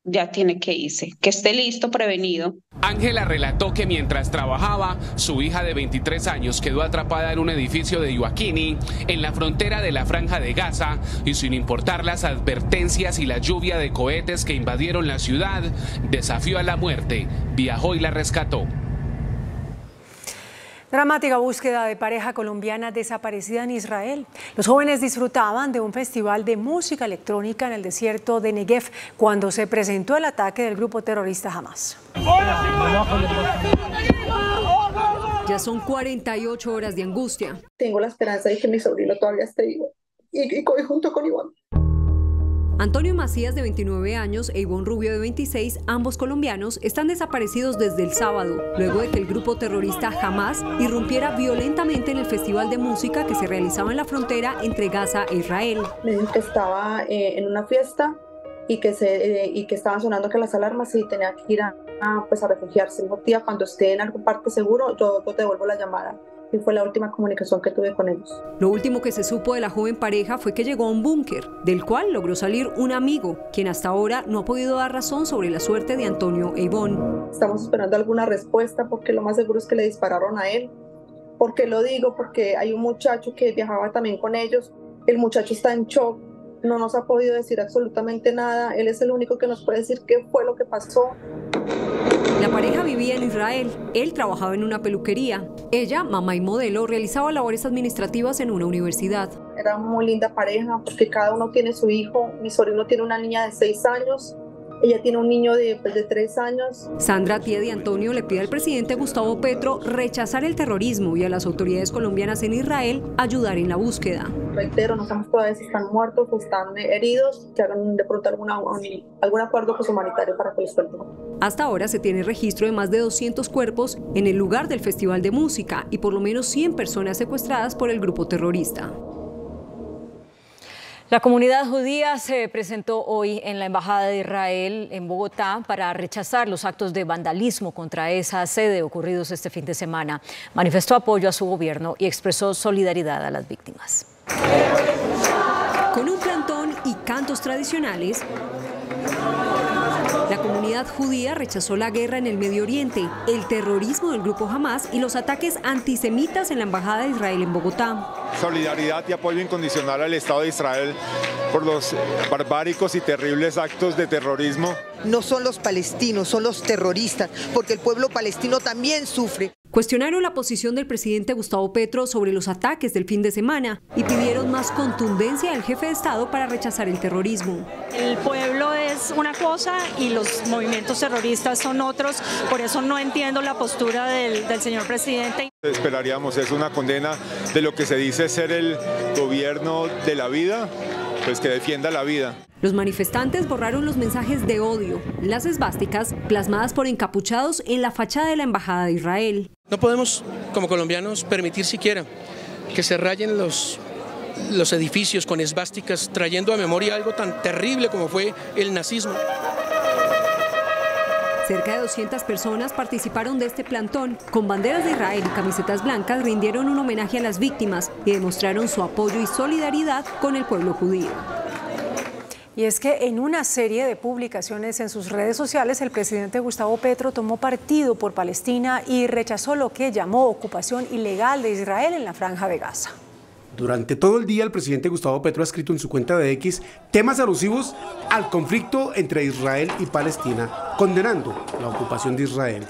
ya tiene que irse, que esté listo, prevenido. Ángela relató que mientras trabajaba, su hija de 23 años quedó atrapada en un edificio de Yoaquini, en la frontera de la Franja de Gaza, y sin importar las advertencias y la lluvia de cohetes que invadieron la ciudad, desafió a la muerte, viajó y la rescató. Dramática búsqueda de pareja colombiana desaparecida en Israel. Los jóvenes disfrutaban de un festival de música electrónica en el desierto de Negev cuando se presentó el ataque del grupo terrorista Hamas. Ya son 48 horas de angustia. Tengo la esperanza de que mi sobrino todavía esté vivo y junto con Iván. Antonio Macías, de 29 años, e Ivonne Rubio, de 26, ambos colombianos, están desaparecidos desde el sábado, luego de que el grupo terrorista Hamas irrumpiera violentamente en el festival de música que se realizaba en la frontera entre Gaza e Israel. Me dijo que estaba en una fiesta y que estaban sonando que las alarmas y tenía que ir a refugiarse. Me dijo, tía, cuando esté en alguna parte seguro, yo te devuelvo la llamada. y fue la última comunicación que tuve con ellos. Lo último que se supo de la joven pareja fue que llegó a un búnker, del cual logró salir un amigo, quien hasta ahora no ha podido dar razón sobre la suerte de Antonio e Ivonne. Estamos esperando alguna respuesta porque lo más seguro es que le dispararon a él. ¿Por qué lo digo? Porque hay un muchacho que viajaba también con ellos. El muchacho está en shock, no nos ha podido decir absolutamente nada. Él es el único que nos puede decir qué fue lo que pasó. La pareja vivía en Israel, él trabajaba en una peluquería. Ella, mamá y modelo, realizaba labores administrativas en una universidad. Era muy linda pareja porque cada uno tiene su hijo. Mi sobrino tiene una niña de 6 años. Ella tiene un niño de 3 años. Sandra, tía de Antonio, le pide al presidente Gustavo Petro rechazar el terrorismo y a las autoridades colombianas en Israel ayudar en la búsqueda. Reitero, no sabemos todavía si están muertos o están heridos, que hagan de pronto algún acuerdo humanitario para que los suelten. Hasta ahora se tiene registro de más de 200 cuerpos en el lugar del Festival de Música y por lo menos 100 personas secuestradas por el grupo terrorista. La comunidad judía se presentó hoy en la Embajada de Israel en Bogotá para rechazar los actos de vandalismo contra esa sede ocurridos este fin de semana. Manifestó apoyo a su gobierno y expresó solidaridad a las víctimas. Con un plantón y cantos tradicionales, la comunidad judía rechazó la guerra en el Medio Oriente, el terrorismo del grupo Hamas y los ataques antisemitas en la Embajada de Israel en Bogotá. Solidaridad y apoyo incondicional al Estado de Israel por los barbáricos y terribles actos de terrorismo. No son los palestinos, son los terroristas, porque el pueblo palestino también sufre. Cuestionaron la posición del presidente Gustavo Petro sobre los ataques del fin de semana y pidieron más contundencia al jefe de Estado para rechazar el terrorismo. El pueblo es una cosa y los movimientos terroristas son otros, por eso no entiendo la postura del señor presidente. Esperaríamos es una condena de lo que se dice ser el gobierno de la vida, pues que defienda la vida. Los manifestantes borraron los mensajes de odio, las esvásticas plasmadas por encapuchados en la fachada de la Embajada de Israel. No podemos, como colombianos, permitir siquiera que se rayen los edificios con esvásticas, trayendo a memoria algo tan terrible como fue el nazismo. Cerca de 200 personas participaron de este plantón. Con banderas de Israel y camisetas blancas rindieron un homenaje a las víctimas y demostraron su apoyo y solidaridad con el pueblo judío. Y es que en una serie de publicaciones en sus redes sociales, el presidente Gustavo Petro tomó partido por Palestina y rechazó lo que llamó ocupación ilegal de Israel en la Franja de Gaza. Durante todo el día, el presidente Gustavo Petro ha escrito en su cuenta de X temas alusivos al conflicto entre Israel y Palestina, condenando la ocupación de Israel.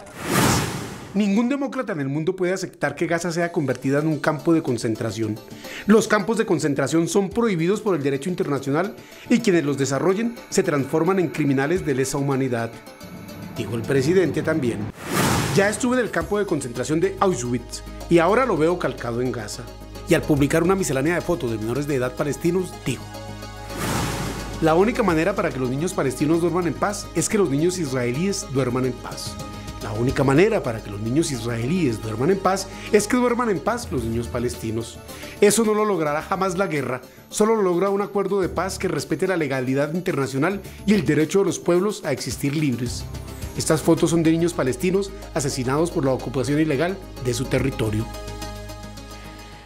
Ningún demócrata en el mundo puede aceptar que Gaza sea convertida en un campo de concentración. Los campos de concentración son prohibidos por el derecho internacional y quienes los desarrollen se transforman en criminales de lesa humanidad, dijo el presidente también. Ya estuve en el campo de concentración de Auschwitz y ahora lo veo calcado en Gaza. Y al publicar una miscelánea de fotos de menores de edad palestinos, dijo: la única manera para que los niños palestinos duerman en paz es que los niños israelíes duerman en paz. La única manera para que los niños israelíes duerman en paz es que duerman en paz los niños palestinos. Eso no lo logrará jamás la guerra, solo lo logra un acuerdo de paz que respete la legalidad internacional y el derecho de los pueblos a existir libres. Estas fotos son de niños palestinos asesinados por la ocupación ilegal de su territorio.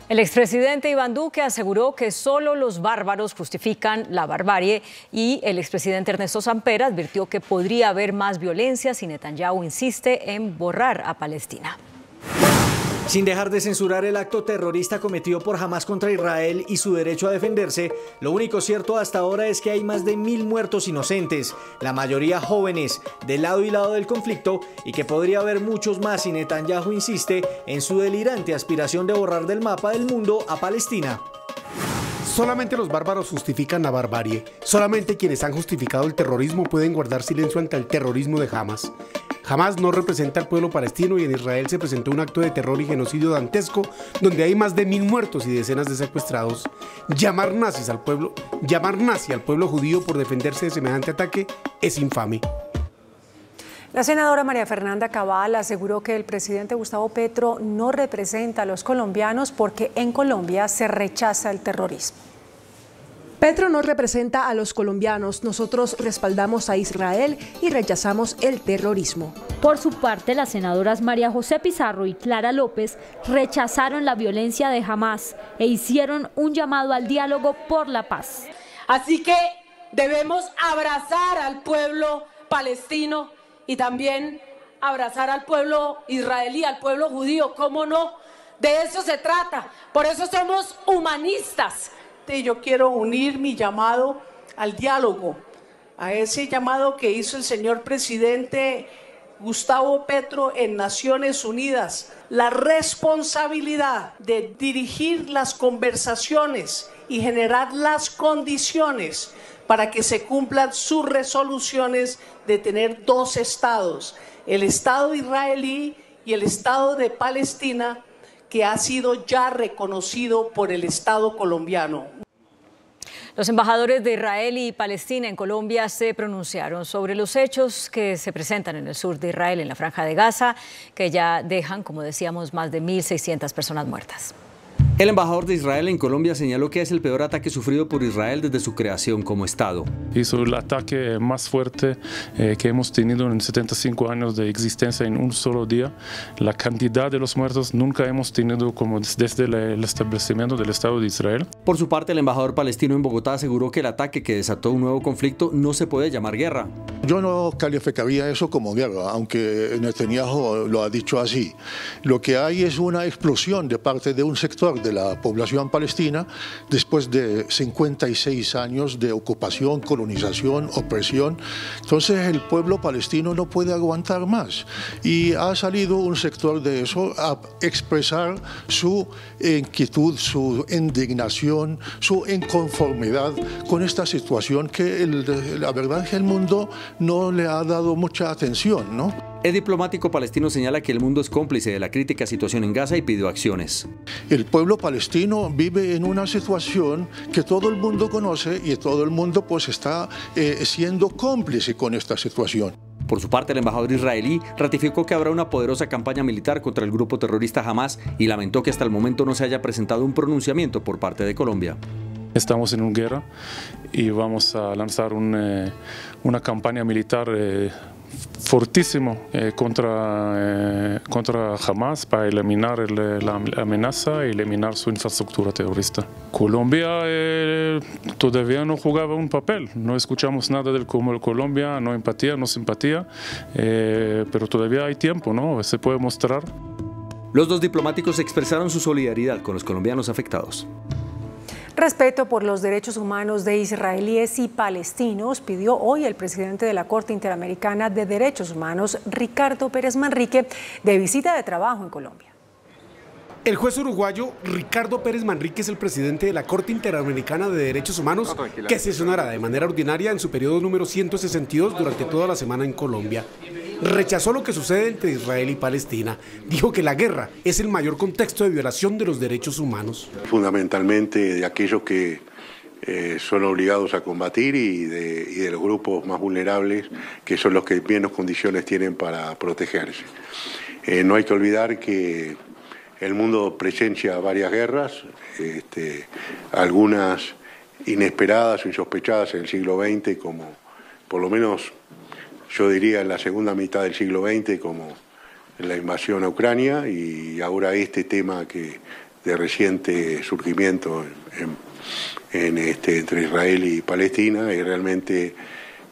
El expresidente Iván Duque aseguró que solo los bárbaros justifican la barbarie y el expresidente Ernesto Samper advirtió que podría haber más violencia si Netanyahu insiste en borrar a Palestina. Sin dejar de censurar el acto terrorista cometido por Hamas contra Israel y su derecho a defenderse, lo único cierto hasta ahora es que hay más de 1000 muertos inocentes, la mayoría jóvenes, de lado y lado del conflicto, y que podría haber muchos más si Netanyahu insiste en su delirante aspiración de borrar del mapa del mundo a Palestina. Solamente los bárbaros justifican la barbarie. Solamente quienes han justificado el terrorismo pueden guardar silencio ante el terrorismo de Hamas. Hamas no representa al pueblo palestino y en Israel se presentó un acto de terror y genocidio dantesco donde hay más de 1000 muertos y decenas de secuestrados. Llamar nazi al pueblo judío por defenderse de semejante ataque es infame. La senadora María Fernanda Cabal aseguró que el presidente Gustavo Petro no representa a los colombianos porque en Colombia se rechaza el terrorismo. Petro no representa a los colombianos. Nosotros respaldamos a Israel y rechazamos el terrorismo. Por su parte, las senadoras María José Pizarro y Clara López rechazaron la violencia de Hamás e hicieron un llamado al diálogo por la paz. Así que debemos abrazar al pueblo palestino y también abrazar al pueblo israelí, al pueblo judío. ¿Cómo no? De eso se trata. Por eso somos humanistas. Yo quiero unir mi llamado al diálogo, a ese llamado que hizo el señor presidente Gustavo Petro en Naciones Unidas, la responsabilidad de dirigir las conversaciones y generar las condiciones para que se cumplan sus resoluciones de tener dos estados, el Estado israelí y el Estado de Palestina, que ha sido ya reconocido por el Estado colombiano. Los embajadores de Israel y Palestina en Colombia se pronunciaron sobre los hechos que se presentan en el sur de Israel, en la Franja de Gaza, que ya dejan, como decíamos, más de 1.600 personas muertas. El embajador de Israel en Colombia señaló que es el peor ataque sufrido por Israel desde su creación como Estado. Hizo el ataque más fuerte que hemos tenido en 75 años de existencia en un solo día. La cantidad de los muertos nunca hemos tenido como desde el establecimiento del Estado de Israel. Por su parte, el embajador palestino en Bogotá aseguró que el ataque que desató un nuevo conflicto no se puede llamar guerra. Yo no calificaría eso como guerra, aunque Netanyahu lo ha dicho así. Lo que hay es una explosión de parte de un sector de la población palestina después de 56 años de ocupación, colonización, opresión. Entonces el pueblo palestino no puede aguantar más y ha salido un sector de eso a expresar su inquietud, su indignación, su inconformidad con esta situación que la verdad es que el mundo no le ha dado mucha atención, ¿no? El diplomático palestino señala que el mundo es cómplice de la crítica situación en Gaza y pidió acciones. El pueblo palestino vive en una situación que todo el mundo conoce y todo el mundo pues está siendo cómplice con esta situación. Por su parte, el embajador israelí ratificó que habrá una poderosa campaña militar contra el grupo terrorista Hamás y lamentó que hasta el momento no se haya presentado un pronunciamiento por parte de Colombia. Estamos en una guerra y vamos a lanzar una campaña militar fortísimo contra Hamás para eliminar la amenaza y eliminar su infraestructura terrorista. Colombia todavía no jugaba un papel, no escuchamos nada de Colombia, no empatía, no simpatía, pero todavía hay tiempo, ¿no? Se puede mostrar. Los dos diplomáticos expresaron su solidaridad con los colombianos afectados. Respeto por los derechos humanos de israelíes y palestinos pidió hoy el presidente de la Corte Interamericana de Derechos Humanos, Ricardo Pérez Manrique, de visita de trabajo en Colombia. El juez uruguayo Ricardo Pérez Manrique es el presidente de la Corte Interamericana de Derechos Humanos, que sesionará de manera ordinaria en su periodo número 162 durante toda la semana en Colombia. Rechazó lo que sucede entre Israel y Palestina. Dijo que la guerra es el mayor contexto de violación de los derechos humanos. Fundamentalmente de aquellos que son obligados a combatir y de los grupos más vulnerables, que son los que menos condiciones tienen para protegerse. No hay que olvidar que el mundo presencia varias guerras, algunas inesperadas o insospechadas en el siglo XX, como por lo menos yo diría en la segunda mitad del siglo XX, como la invasión a Ucrania, y ahora este tema que de reciente surgimiento entre Israel y Palestina, y realmente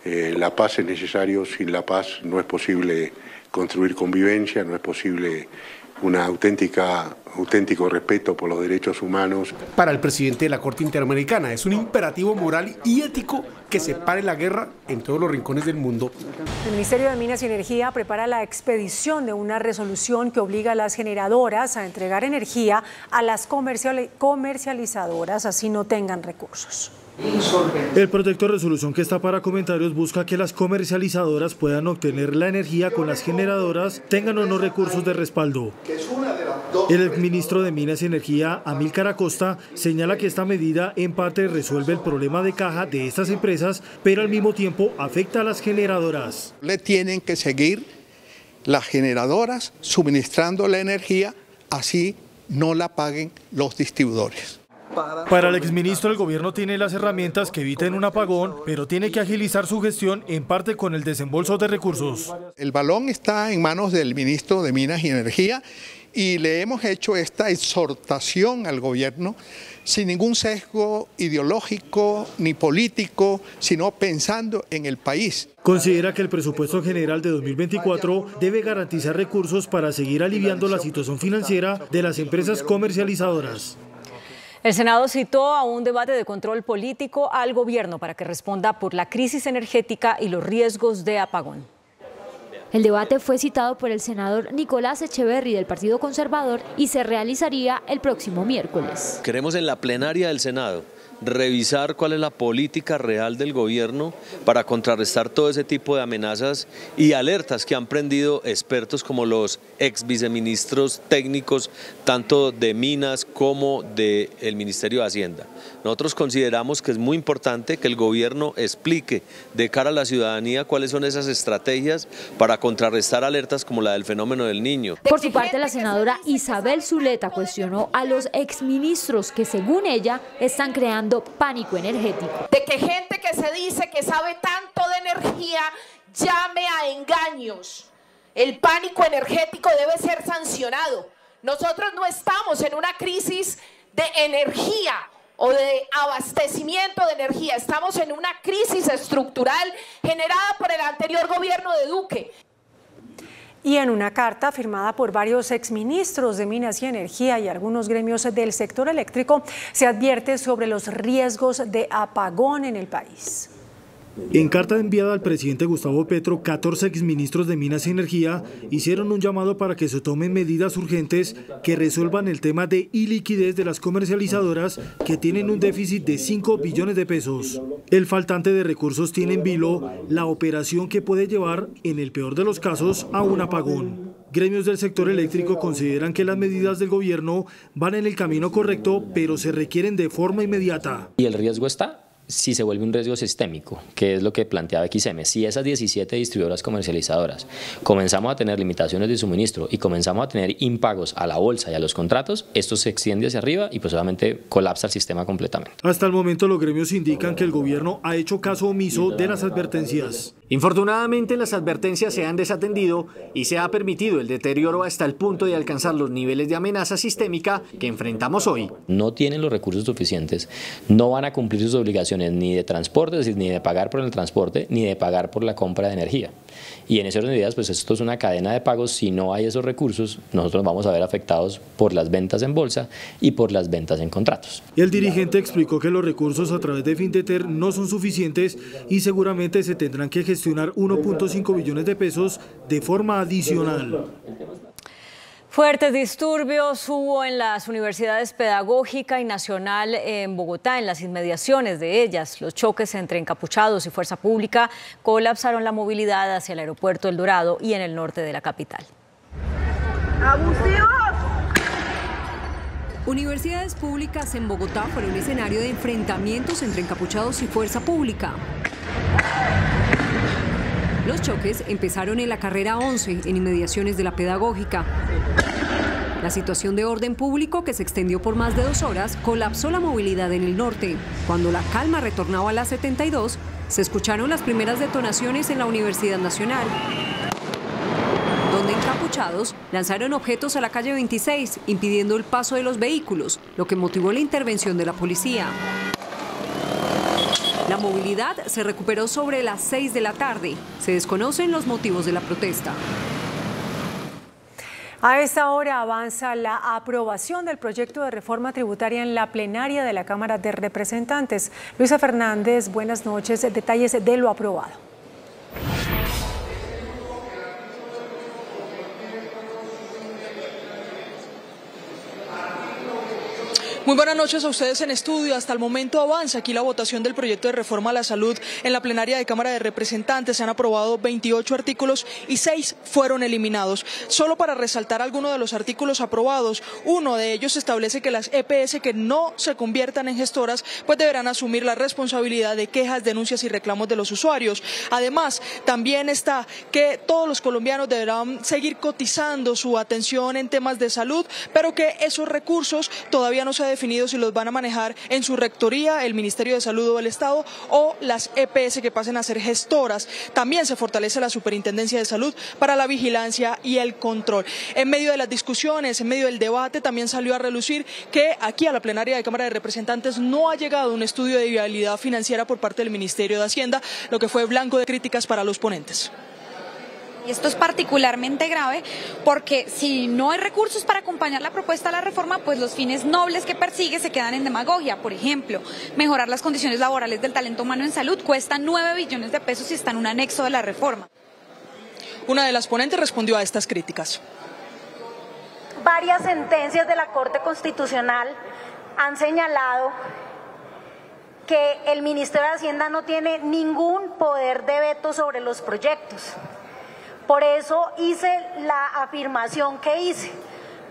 la paz es necesario, sin la paz no es posible construir convivencia, no es posible un auténtico respeto por los derechos humanos. Para el presidente de la Corte Interamericana es un imperativo moral y ético que se pare la guerra en todos los rincones del mundo. El Ministerio de Minas y Energía prepara la expedición de una resolución que obliga a las generadoras a entregar energía a las comercializadoras, así no tengan recursos. El proyecto de resolución que está para comentarios busca que las comercializadoras puedan obtener la energía con las generadoras, tengan o no recursos de respaldo. El ministro de Minas y Energía, Amílcar Acosta, señala que esta medida en parte resuelve el problema de caja de estas empresas, pero al mismo tiempo afecta a las generadoras. Le tienen que seguir las generadoras suministrando la energía, así no la paguen los distribuidores. Para el exministro, el gobierno tiene las herramientas que eviten un apagón, pero tiene que agilizar su gestión en parte con el desembolso de recursos. El balón está en manos del ministro de Minas y Energía y le hemos hecho esta exhortación al gobierno sin ningún sesgo ideológico ni político, sino pensando en el país. Considera que el presupuesto general de 2024 debe garantizar recursos para seguir aliviando la situación financiera de las empresas comercializadoras. El Senado citó a un debate de control político al gobierno para que responda por la crisis energética y los riesgos de apagón. El debate fue citado por el senador Nicolás Echeverry del Partido Conservador y se realizaría el próximo miércoles. Queremos en la plenaria del Senado revisar cuál es la política real del gobierno para contrarrestar todo ese tipo de amenazas y alertas que han prendido expertos como los ex viceministros técnicos tanto de Minas como del Ministerio de Hacienda. Nosotros consideramos que es muy importante que el gobierno explique de cara a la ciudadanía cuáles son esas estrategias para contrarrestar alertas como la del fenómeno del Niño. Por su parte, la senadora Isabel Zuleta cuestionó a los exministros que, según ella, están creando pánico energético. De que gente que se dice que sabe tanto de energía llame a engaños. El pánico energético debe ser sancionado. Nosotros no estamos en una crisis de energía o de abastecimiento de energía. Estamos en una crisis estructural generada por el anterior gobierno de Duque. Y en una carta firmada por varios exministros de Minas y Energía y algunos gremios del sector eléctrico, se advierte sobre los riesgos de apagón en el país. En carta enviada al presidente Gustavo Petro, 14 exministros de Minas y Energía hicieron un llamado para que se tomen medidas urgentes que resuelvan el tema de iliquidez de las comercializadoras que tienen un déficit de 5 billones de pesos. El faltante de recursos tiene en vilo la operación que puede llevar, en el peor de los casos, a un apagón. Gremios del sector eléctrico consideran que las medidas del gobierno van en el camino correcto, pero se requieren de forma inmediata. Y el riesgo está si se vuelve un riesgo sistémico, que es lo que planteaba XM. Si esas 17 distribuidoras comercializadoras comenzamos a tener limitaciones de suministro y comenzamos a tener impagos a la bolsa y a los contratos, esto se extiende hacia arriba y pues obviamente colapsa el sistema completamente. Hasta el momento los gremios indican que el gobierno ha hecho caso omiso de las advertencias. Infortunadamente, las advertencias se han desatendido y se ha permitido el deterioro hasta el punto de alcanzar los niveles de amenaza sistémica que enfrentamos hoy. No tienen los recursos suficientes, no van a cumplir sus obligaciones ni de transporte, es decir, ni de pagar por el transporte, ni de pagar por la compra de energía. Y en esas medidas, pues esto es una cadena de pagos. Si no hay esos recursos, nosotros vamos a ver afectados por las ventas en bolsa y por las ventas en contratos. El dirigente explicó que los recursos a través de Findeter no son suficientes y seguramente se tendrán que gestionar 1.5 billones de pesos de forma adicional. Fuertes disturbios hubo en las universidades Pedagógica y Nacional en Bogotá, en las inmediaciones de ellas. Los choques entre encapuchados y fuerza pública colapsaron la movilidad hacia el aeropuerto El Dorado y en el norte de la capital. ¡Abusivos! Universidades públicas en Bogotá fueron escenario de enfrentamientos entre encapuchados y fuerza pública. Los choques empezaron en la carrera 11, en inmediaciones de la Pedagógica. La situación de orden público, que se extendió por más de 2 horas, colapsó la movilidad en el norte. Cuando la calma retornaba a la 72, se escucharon las primeras detonaciones en la Universidad Nacional, donde encapuchados lanzaron objetos a la calle 26, impidiendo el paso de los vehículos, lo que motivó la intervención de la policía. La movilidad se recuperó sobre las 6 de la tarde. Se desconocen los motivos de la protesta. A esta hora avanza la aprobación del proyecto de reforma tributaria en la plenaria de la Cámara de Representantes. Luisa Fernández, buenas noches. Detalles de lo aprobado. Muy buenas noches a ustedes en estudio. Hasta el momento avanza aquí la votación del proyecto de reforma a la salud en la plenaria de Cámara de Representantes. Se han aprobado 28 artículos y 6 fueron eliminados. Solo para resaltar algunos de los artículos aprobados, uno de ellos establece que las EPS que no se conviertan en gestoras pues deberán asumir la responsabilidad de quejas, denuncias y reclamos de los usuarios. Además, también está que todos los colombianos deberán seguir cotizando su atención en temas de salud, pero que esos recursos todavía no se definido si los van a manejar en su rectoría, el Ministerio de Salud o el Estado, o las EPS que pasen a ser gestoras. También se fortalece la Superintendencia de Salud para la vigilancia y el control. En medio de las discusiones, en medio del debate, también salió a relucir que aquí a la plenaria de Cámara de Representantes no ha llegado un estudio de viabilidad financiera por parte del Ministerio de Hacienda, lo que fue blanco de críticas para los ponentes. Y esto es particularmente grave porque si no hay recursos para acompañar la propuesta de la reforma, pues los fines nobles que persigue se quedan en demagogia. Por ejemplo, mejorar las condiciones laborales del talento humano en salud cuesta 9 billones de pesos y está en un anexo de la reforma. Una de las ponentes respondió a estas críticas. Varias sentencias de la Corte Constitucional han señalado que el Ministerio de Hacienda no tiene ningún poder de veto sobre los proyectos. Por eso hice la afirmación que hice,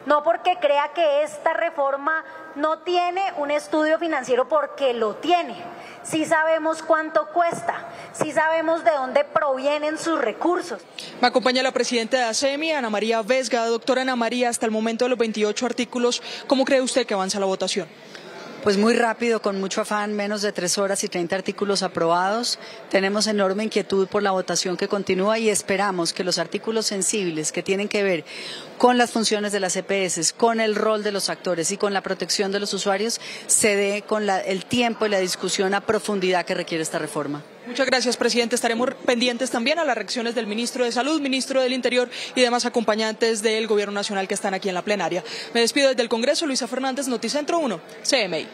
no porque crea que esta reforma no tiene un estudio financiero, porque lo tiene. Sí sabemos cuánto cuesta, sí sabemos de dónde provienen sus recursos. Me acompaña la presidenta de ASEMI, Ana María Vesga. Doctora Ana María, hasta el momento de los 28 artículos, ¿cómo cree usted que avanza la votación? Pues muy rápido, con mucho afán, menos de 3 horas y 30 artículos aprobados. Tenemos enorme inquietud por la votación que continúa y esperamos que los artículos sensibles que tienen que ver con las funciones de las EPS, con el rol de los actores y con la protección de los usuarios, se dé con el tiempo y la discusión a profundidad que requiere esta reforma. Muchas gracias, presidente. Estaremos pendientes también a las reacciones del ministro de Salud, ministro del Interior y demás acompañantes del Gobierno Nacional que están aquí en la plenaria. Me despido desde el Congreso. Luisa Fernández, Noticentro 1, CMI.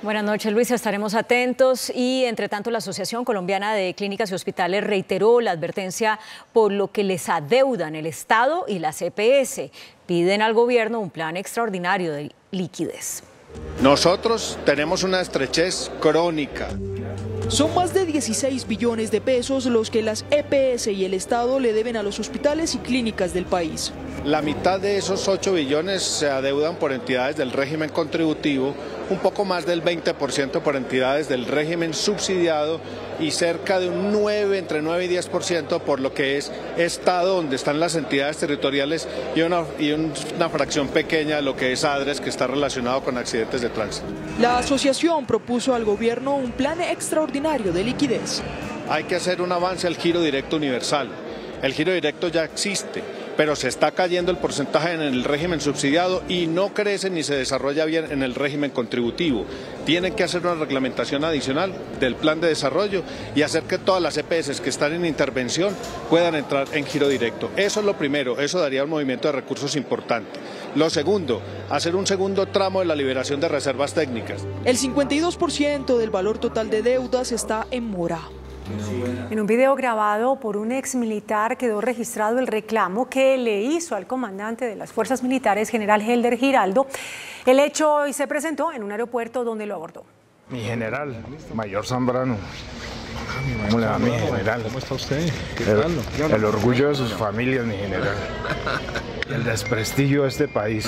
Buenas noches, Luisa. Estaremos atentos y, entre tanto, la Asociación Colombiana de Clínicas y Hospitales reiteró la advertencia por lo que les adeudan el Estado y las EPS. Piden al gobierno un plan extraordinario de liquidez. Nosotros tenemos una estrechez crónica. Son más de 16 billones de pesos los que las EPS y el Estado le deben a los hospitales y clínicas del país. La mitad de esos 8 billones se adeudan por entidades del régimen contributivo, un poco más del 20% por entidades del régimen subsidiado y cerca de un 9, entre 9 y 10% por lo que es Estado, donde están las entidades territoriales y una fracción pequeña de lo que es ADRES, que está relacionado con accidentes de tránsito. La asociación propuso al gobierno un plan extraordinario de liquidez. Hay que hacer un avance al giro directo universal. El giro directo ya existe, pero se está cayendo el porcentaje en el régimen subsidiado y no crece ni se desarrolla bien en el régimen contributivo. Tienen que hacer una reglamentación adicional del plan de desarrollo y hacer que todas las EPS que están en intervención puedan entrar en giro directo. Eso es lo primero, eso daría un movimiento de recursos importante. Lo segundo, hacer un segundo tramo de la liberación de reservas técnicas. El 52% del valor total de deudas está en mora. En un video grabado por un ex militar quedó registrado el reclamo que le hizo al comandante de las fuerzas militares, general Helder Giraldo. El hecho hoy se presentó en un aeropuerto donde lo abordó. Mi general, mayor Zambrano. ¿Cómo le va, mi general? ¿Cómo está usted? El orgullo de sus familias, mi general. El desprestigio de este país.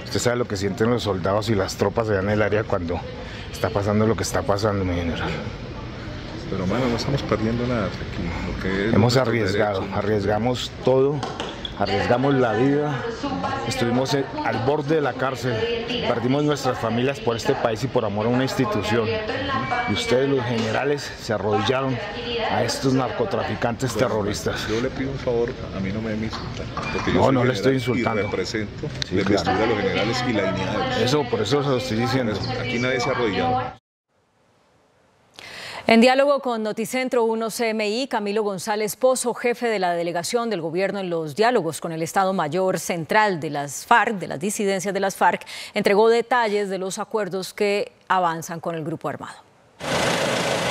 Usted sabe lo que sienten los soldados y las tropas allá en el área cuando está pasando lo que está pasando, mi general. Pero, mano, no estamos perdiendo nada aquí. Hemos arriesgado, arriesgamos todo, arriesgamos la vida, estuvimos al borde de la cárcel, perdimos nuestras familias por este país y por amor a una institución. Y ustedes, los generales, se arrodillaron a estos narcotraficantes terroristas. Yo le pido un favor, a mí no me insultan. No le estoy insultando. Y represento la investidura de los generales y la dignidad de ellos. Eso, por eso se lo estoy diciendo. Aquí nadie se ha arrodillado. En diálogo con Noticentro 1 CMI, Camilo González Pozo, jefe de la delegación del gobierno en los diálogos con el Estado Mayor Central de las FARC, de las disidencias de las FARC, entregó detalles de los acuerdos que avanzan con el grupo armado.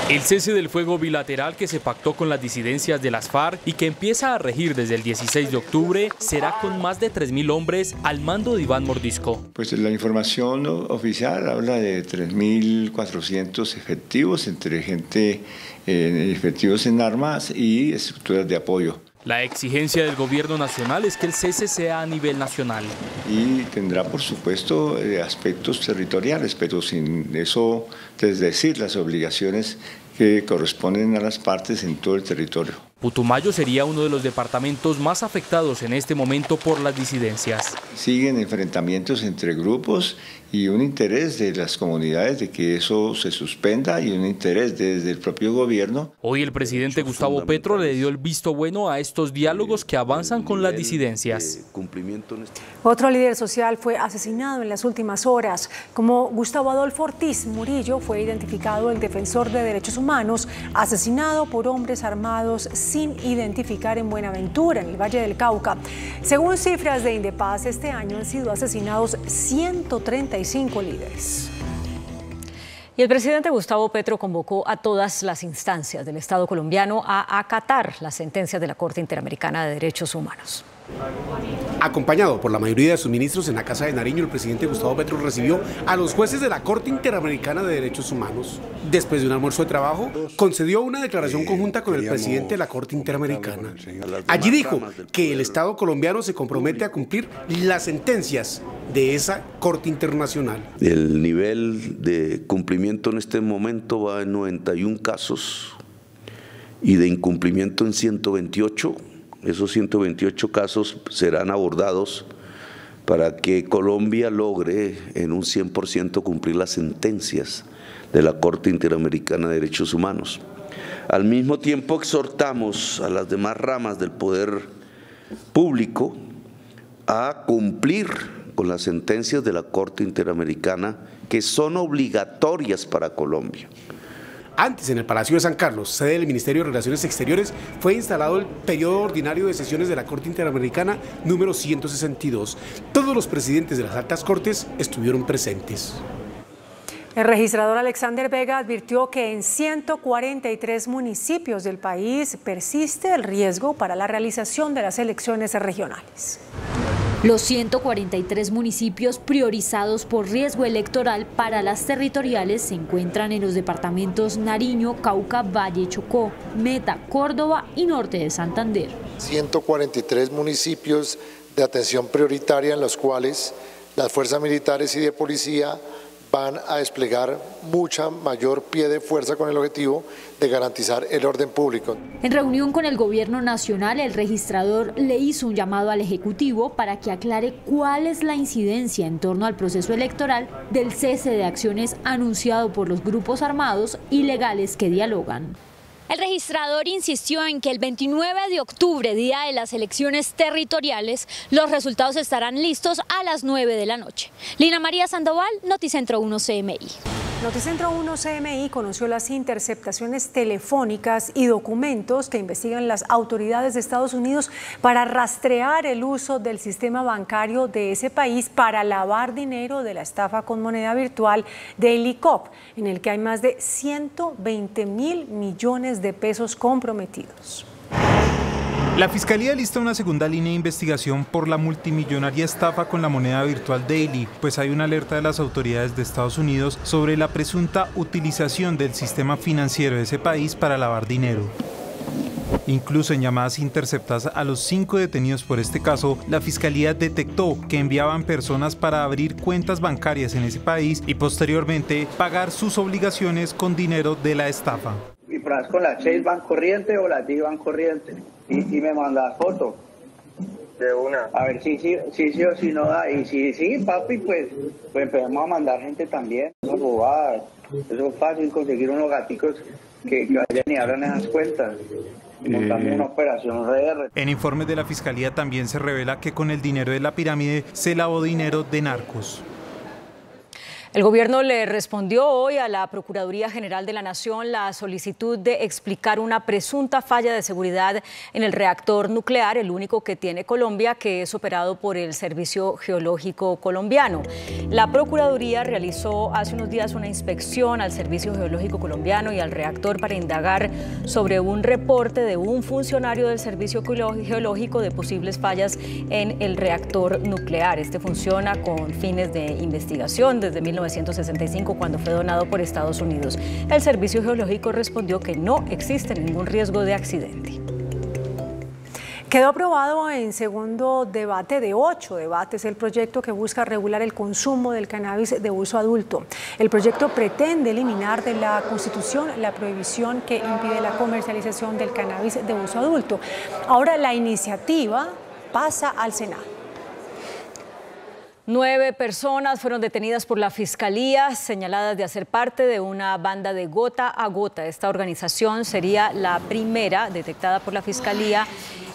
El cese del fuego bilateral que se pactó con las disidencias de las FARC y que empieza a regir desde el 16 de octubre será con más de 3.000 hombres al mando de Iván Mordisco. Pues la información oficial habla de 3.400 efectivos, entre gente, efectivos en armas y estructuras de apoyo. La exigencia del gobierno nacional es que el cese sea a nivel nacional. Y tendrá, por supuesto, aspectos territoriales, pero sin eso desdecir las obligaciones que corresponden a las partes en todo el territorio. Putumayo sería uno de los departamentos más afectados en este momento por las disidencias. Siguen enfrentamientos entre grupos y un interés de las comunidades de que eso se suspenda y un interés desde el propio gobierno. Hoy el presidente Gustavo Petro le dio el visto bueno a estos diálogos que avanzan con las disidencias. Otro líder social fue asesinado en las últimas horas. Como Gustavo Adolfo Ortiz Murillo, fue identificado el defensor de derechos humanos, asesinado por hombres armados sin identificar en Buenaventura, en el Valle del Cauca. Según cifras de Indepaz, este año han sido asesinados 135 líderes. Y el presidente Gustavo Petro convocó a todas las instancias del Estado colombiano a acatar las sentencias de la Corte Interamericana de Derechos Humanos. Acompañado por la mayoría de sus ministros en la Casa de Nariño, el presidente Gustavo Petro recibió a los jueces de la Corte Interamericana de Derechos Humanos. Después de un almuerzo de trabajo, concedió una declaración conjunta con el presidente de la Corte Interamericana. Allí dijo que el Estado colombiano se compromete a cumplir las sentencias de esa Corte Internacional. El nivel de cumplimiento en este momento va en 91 casos y de incumplimiento en 128. Esos 128 casos serán abordados para que Colombia logre en un 100% cumplir las sentencias de la Corte Interamericana de Derechos Humanos. Al mismo tiempo exhortamos a las demás ramas del poder público a cumplir con las sentencias de la Corte Interamericana que son obligatorias para Colombia. Antes, en el Palacio de San Carlos, sede del Ministerio de Relaciones Exteriores, fue instalado el periodo ordinario de sesiones de la Corte Interamericana número 162. Todos los presidentes de las altas cortes estuvieron presentes. El registrador Alexander Vega advirtió que en 143 municipios del país persiste el riesgo para la realización de las elecciones regionales. Los 143 municipios priorizados por riesgo electoral para las territoriales se encuentran en los departamentos Nariño, Cauca, Valle, Chocó, Meta, Córdoba y Norte de Santander. 143 municipios de atención prioritaria en los cuales las fuerzas militares y de policía van a desplegar mucha mayor pie de fuerza con el objetivo de garantizar el orden público. En reunión con el Gobierno Nacional, el registrador le hizo un llamado al Ejecutivo para que aclare cuál es la incidencia en torno al proceso electoral del cese de acciones anunciado por los grupos armados ilegales que dialogan. El registrador insistió en que el 29 de octubre, día de las elecciones territoriales, los resultados estarán listos a las 9 de la noche. Lina María Sandoval, Noticentro 1 CMI. Noticentro 1 CMI conoció las interceptaciones telefónicas y documentos que investigan las autoridades de Estados Unidos para rastrear el uso del sistema bancario de ese país para lavar dinero de la estafa con moneda virtual Daily Cop, en el que hay más de 120.000 millones de pesos comprometidos. La Fiscalía lista una segunda línea de investigación por la multimillonaria estafa con la moneda virtual Daily, pues hay una alerta de las autoridades de Estados Unidos sobre la presunta utilización del sistema financiero de ese país para lavar dinero. Incluso en llamadas interceptadas a los 5 detenidos por este caso, la Fiscalía detectó que enviaban personas para abrir cuentas bancarias en ese país y posteriormente pagar sus obligaciones con dinero de la estafa. Y pones con la Chase Bank corriente o la D Bank corriente y me mandas foto de una, a ver si sí o si no da, y si sí, papi, pues empezamos a mandar gente también. Esas bobadas, eso es fácil conseguir unos gaticos que vayan y abran esas cuentas. Y montamos una operación RR. En informes de la Fiscalía también se revela que con el dinero de la pirámide se lavó dinero de narcos. El gobierno le respondió hoy a la Procuraduría General de la Nación la solicitud de explicar una presunta falla de seguridad en el reactor nuclear, el único que tiene Colombia, que es operado por el Servicio Geológico Colombiano. La Procuraduría realizó hace unos días una inspección al Servicio Geológico Colombiano y al reactor para indagar sobre un reporte de un funcionario del Servicio Geológico de posibles fallas en el reactor nuclear. Este funciona con fines de investigación desde 1965, cuando fue donado por Estados Unidos. El Servicio Geológico respondió que no existe ningún riesgo de accidente. Quedó aprobado en segundo debate de 8 debates el proyecto que busca regular el consumo del cannabis de uso adulto. El proyecto pretende eliminar de la Constitución la prohibición que impide la comercialización del cannabis de uso adulto. Ahora la iniciativa pasa al Senado. 9 personas fueron detenidas por la Fiscalía, señaladas de hacer parte de una banda de Gota a Gota. Esta organización sería la primera detectada por la Fiscalía,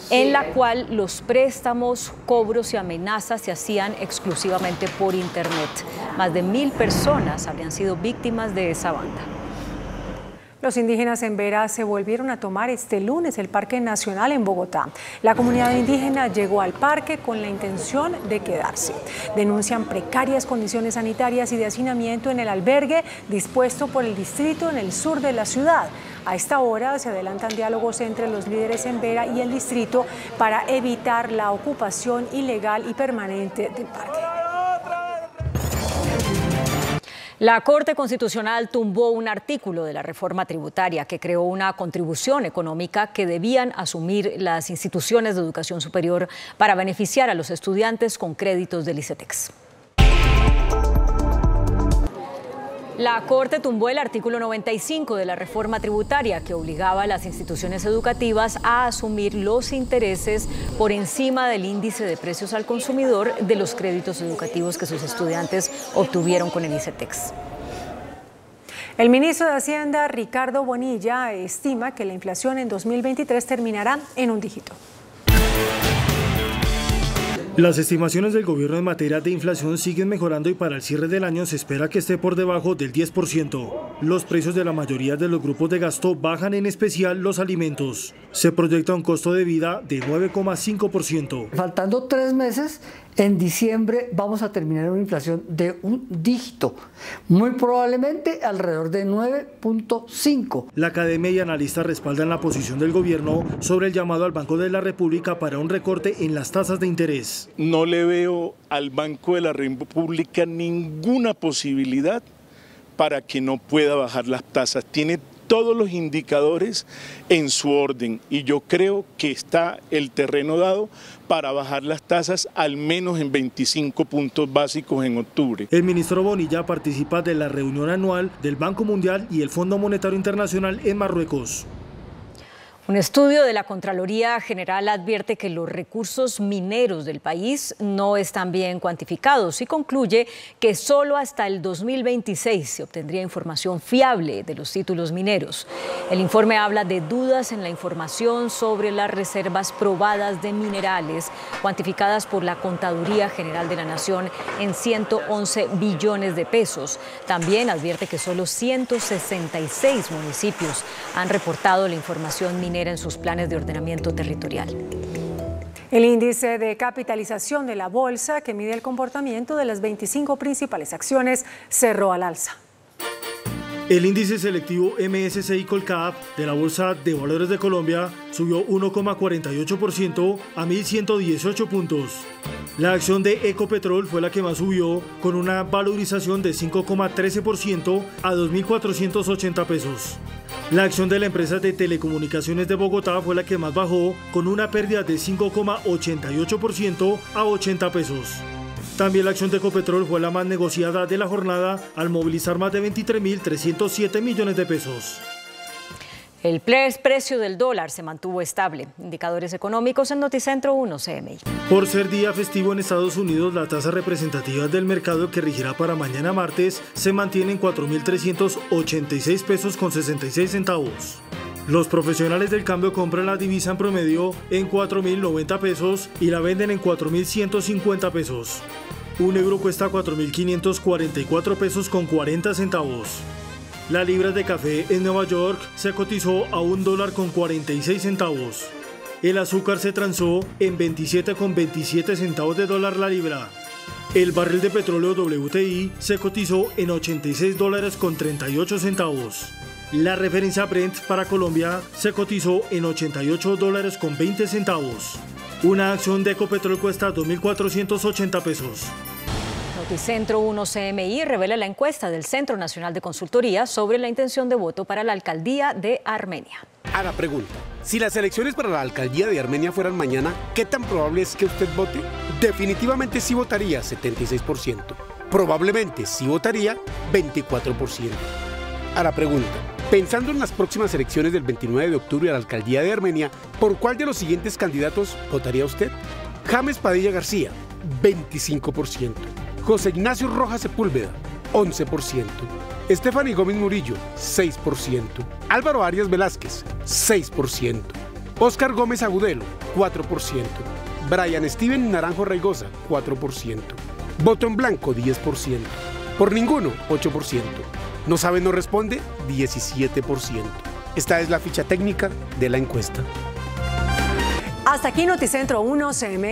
en la cual los préstamos, cobros y amenazas se hacían exclusivamente por Internet. Más de 1000 personas habrían sido víctimas de esa banda. Los indígenas en Vera se volvieron a tomar este lunes el Parque Nacional en Bogotá. La comunidad indígena llegó al parque con la intención de quedarse. Denuncian precarias condiciones sanitarias y de hacinamiento en el albergue dispuesto por el distrito en el sur de la ciudad. A esta hora se adelantan diálogos entre los líderes en Vera y el distrito para evitar la ocupación ilegal y permanente del parque. La Corte Constitucional tumbó un artículo de la reforma tributaria que creó una contribución económica que debían asumir las instituciones de educación superior para beneficiar a los estudiantes con créditos del ICETEX. La Corte tumbó el artículo 95 de la reforma tributaria que obligaba a las instituciones educativas a asumir los intereses por encima del índice de precios al consumidor de los créditos educativos que sus estudiantes obtuvieron con el ICETEX. El ministro de Hacienda, Ricardo Bonilla, estima que la inflación en 2023 terminará en un dígito. Las estimaciones del gobierno en materia de inflación siguen mejorando y para el cierre del año se espera que esté por debajo del 10%. Los precios de la mayoría de los grupos de gasto bajan, en especial los alimentos. Se proyecta un costo de vida de 9,5%. Faltando 3 meses, en diciembre vamos a terminar una inflación de un dígito, muy probablemente alrededor de 9,5. La academia y analistas respaldan la posición del gobierno sobre el llamado al Banco de la República para un recorte en las tasas de interés. No le veo al Banco de la República ninguna posibilidad para que no pueda bajar las tasas. Tiene todos los indicadores en su orden y yo creo que está el terreno dado para bajar las tasas al menos en 25 puntos básicos en octubre. El ministro Bonilla participa de la reunión anual del Banco Mundial y el Fondo Monetario Internacional en Marruecos. Un estudio de la Contraloría General advierte que los recursos mineros del país no están bien cuantificados y concluye que solo hasta el 2026 se obtendría información fiable de los títulos mineros. El informe habla de dudas en la información sobre las reservas probadas de minerales cuantificadas por la Contaduría General de la Nación en 111 billones de pesos. También advierte que solo 166 municipios han reportado la información minera en sus planes de ordenamiento territorial. El índice de capitalización de la bolsa, que mide el comportamiento de las 25 principales acciones, cerró al alza. El índice selectivo MSCI Colcap de la Bolsa de Valores de Colombia subió 1,48% a 1.118 puntos. La acción de Ecopetrol fue la que más subió, con una valorización de 5,13% a 2.480 pesos. La acción de la empresa de telecomunicaciones de Bogotá fue la que más bajó, con una pérdida de 5,88% a 80 pesos. También la acción de Ecopetrol fue la más negociada de la jornada, al movilizar más de 23.307 millones de pesos. El precio del dólar se mantuvo estable. Indicadores económicos en Noticentro 1 CMI. Por ser día festivo en Estados Unidos, la tasa representativa del mercado, que regirá para mañana martes, se mantiene en 4.386 pesos con 66 centavos. Los profesionales del cambio compran la divisa en promedio en 4.090 pesos y la venden en 4.150 pesos. Un euro cuesta 4.544 pesos con 40 centavos. La libra de café en Nueva York se cotizó a $1 con 46 centavos. El azúcar se transó en 27,27 centavos de dólar la libra. El barril de petróleo WTI se cotizó en $86 con 38 centavos. La referencia Brent para Colombia se cotizó en $88 con 20 centavos. Una acción de Ecopetrol cuesta 2.480 pesos. Noticentro 1 CMI revela la encuesta del Centro Nacional de Consultoría sobre la intención de voto para la alcaldía de Armenia. A la pregunta, si las elecciones para la alcaldía de Armenia fueran mañana, ¿qué tan probable es que usted vote? Definitivamente sí votaría, 76%. Probablemente sí votaría, 24%. A la pregunta, pensando en las próximas elecciones del 29 de octubre a la alcaldía de Armenia, ¿por cuál de los siguientes candidatos votaría usted? James Padilla García, 25%. José Ignacio Rojas Sepúlveda, 11%. Stephanie Gómez Murillo, 6%. Álvaro Arias Velázquez, 6%. Óscar Gómez Agudelo, 4%. Brian Steven Naranjo Raigosa, 4%. Voto en blanco, 10%. Por ninguno, 8%. No sabe, no responde, 17%. Esta es la ficha técnica de la encuesta. Hasta aquí Noticentro 1 CMI.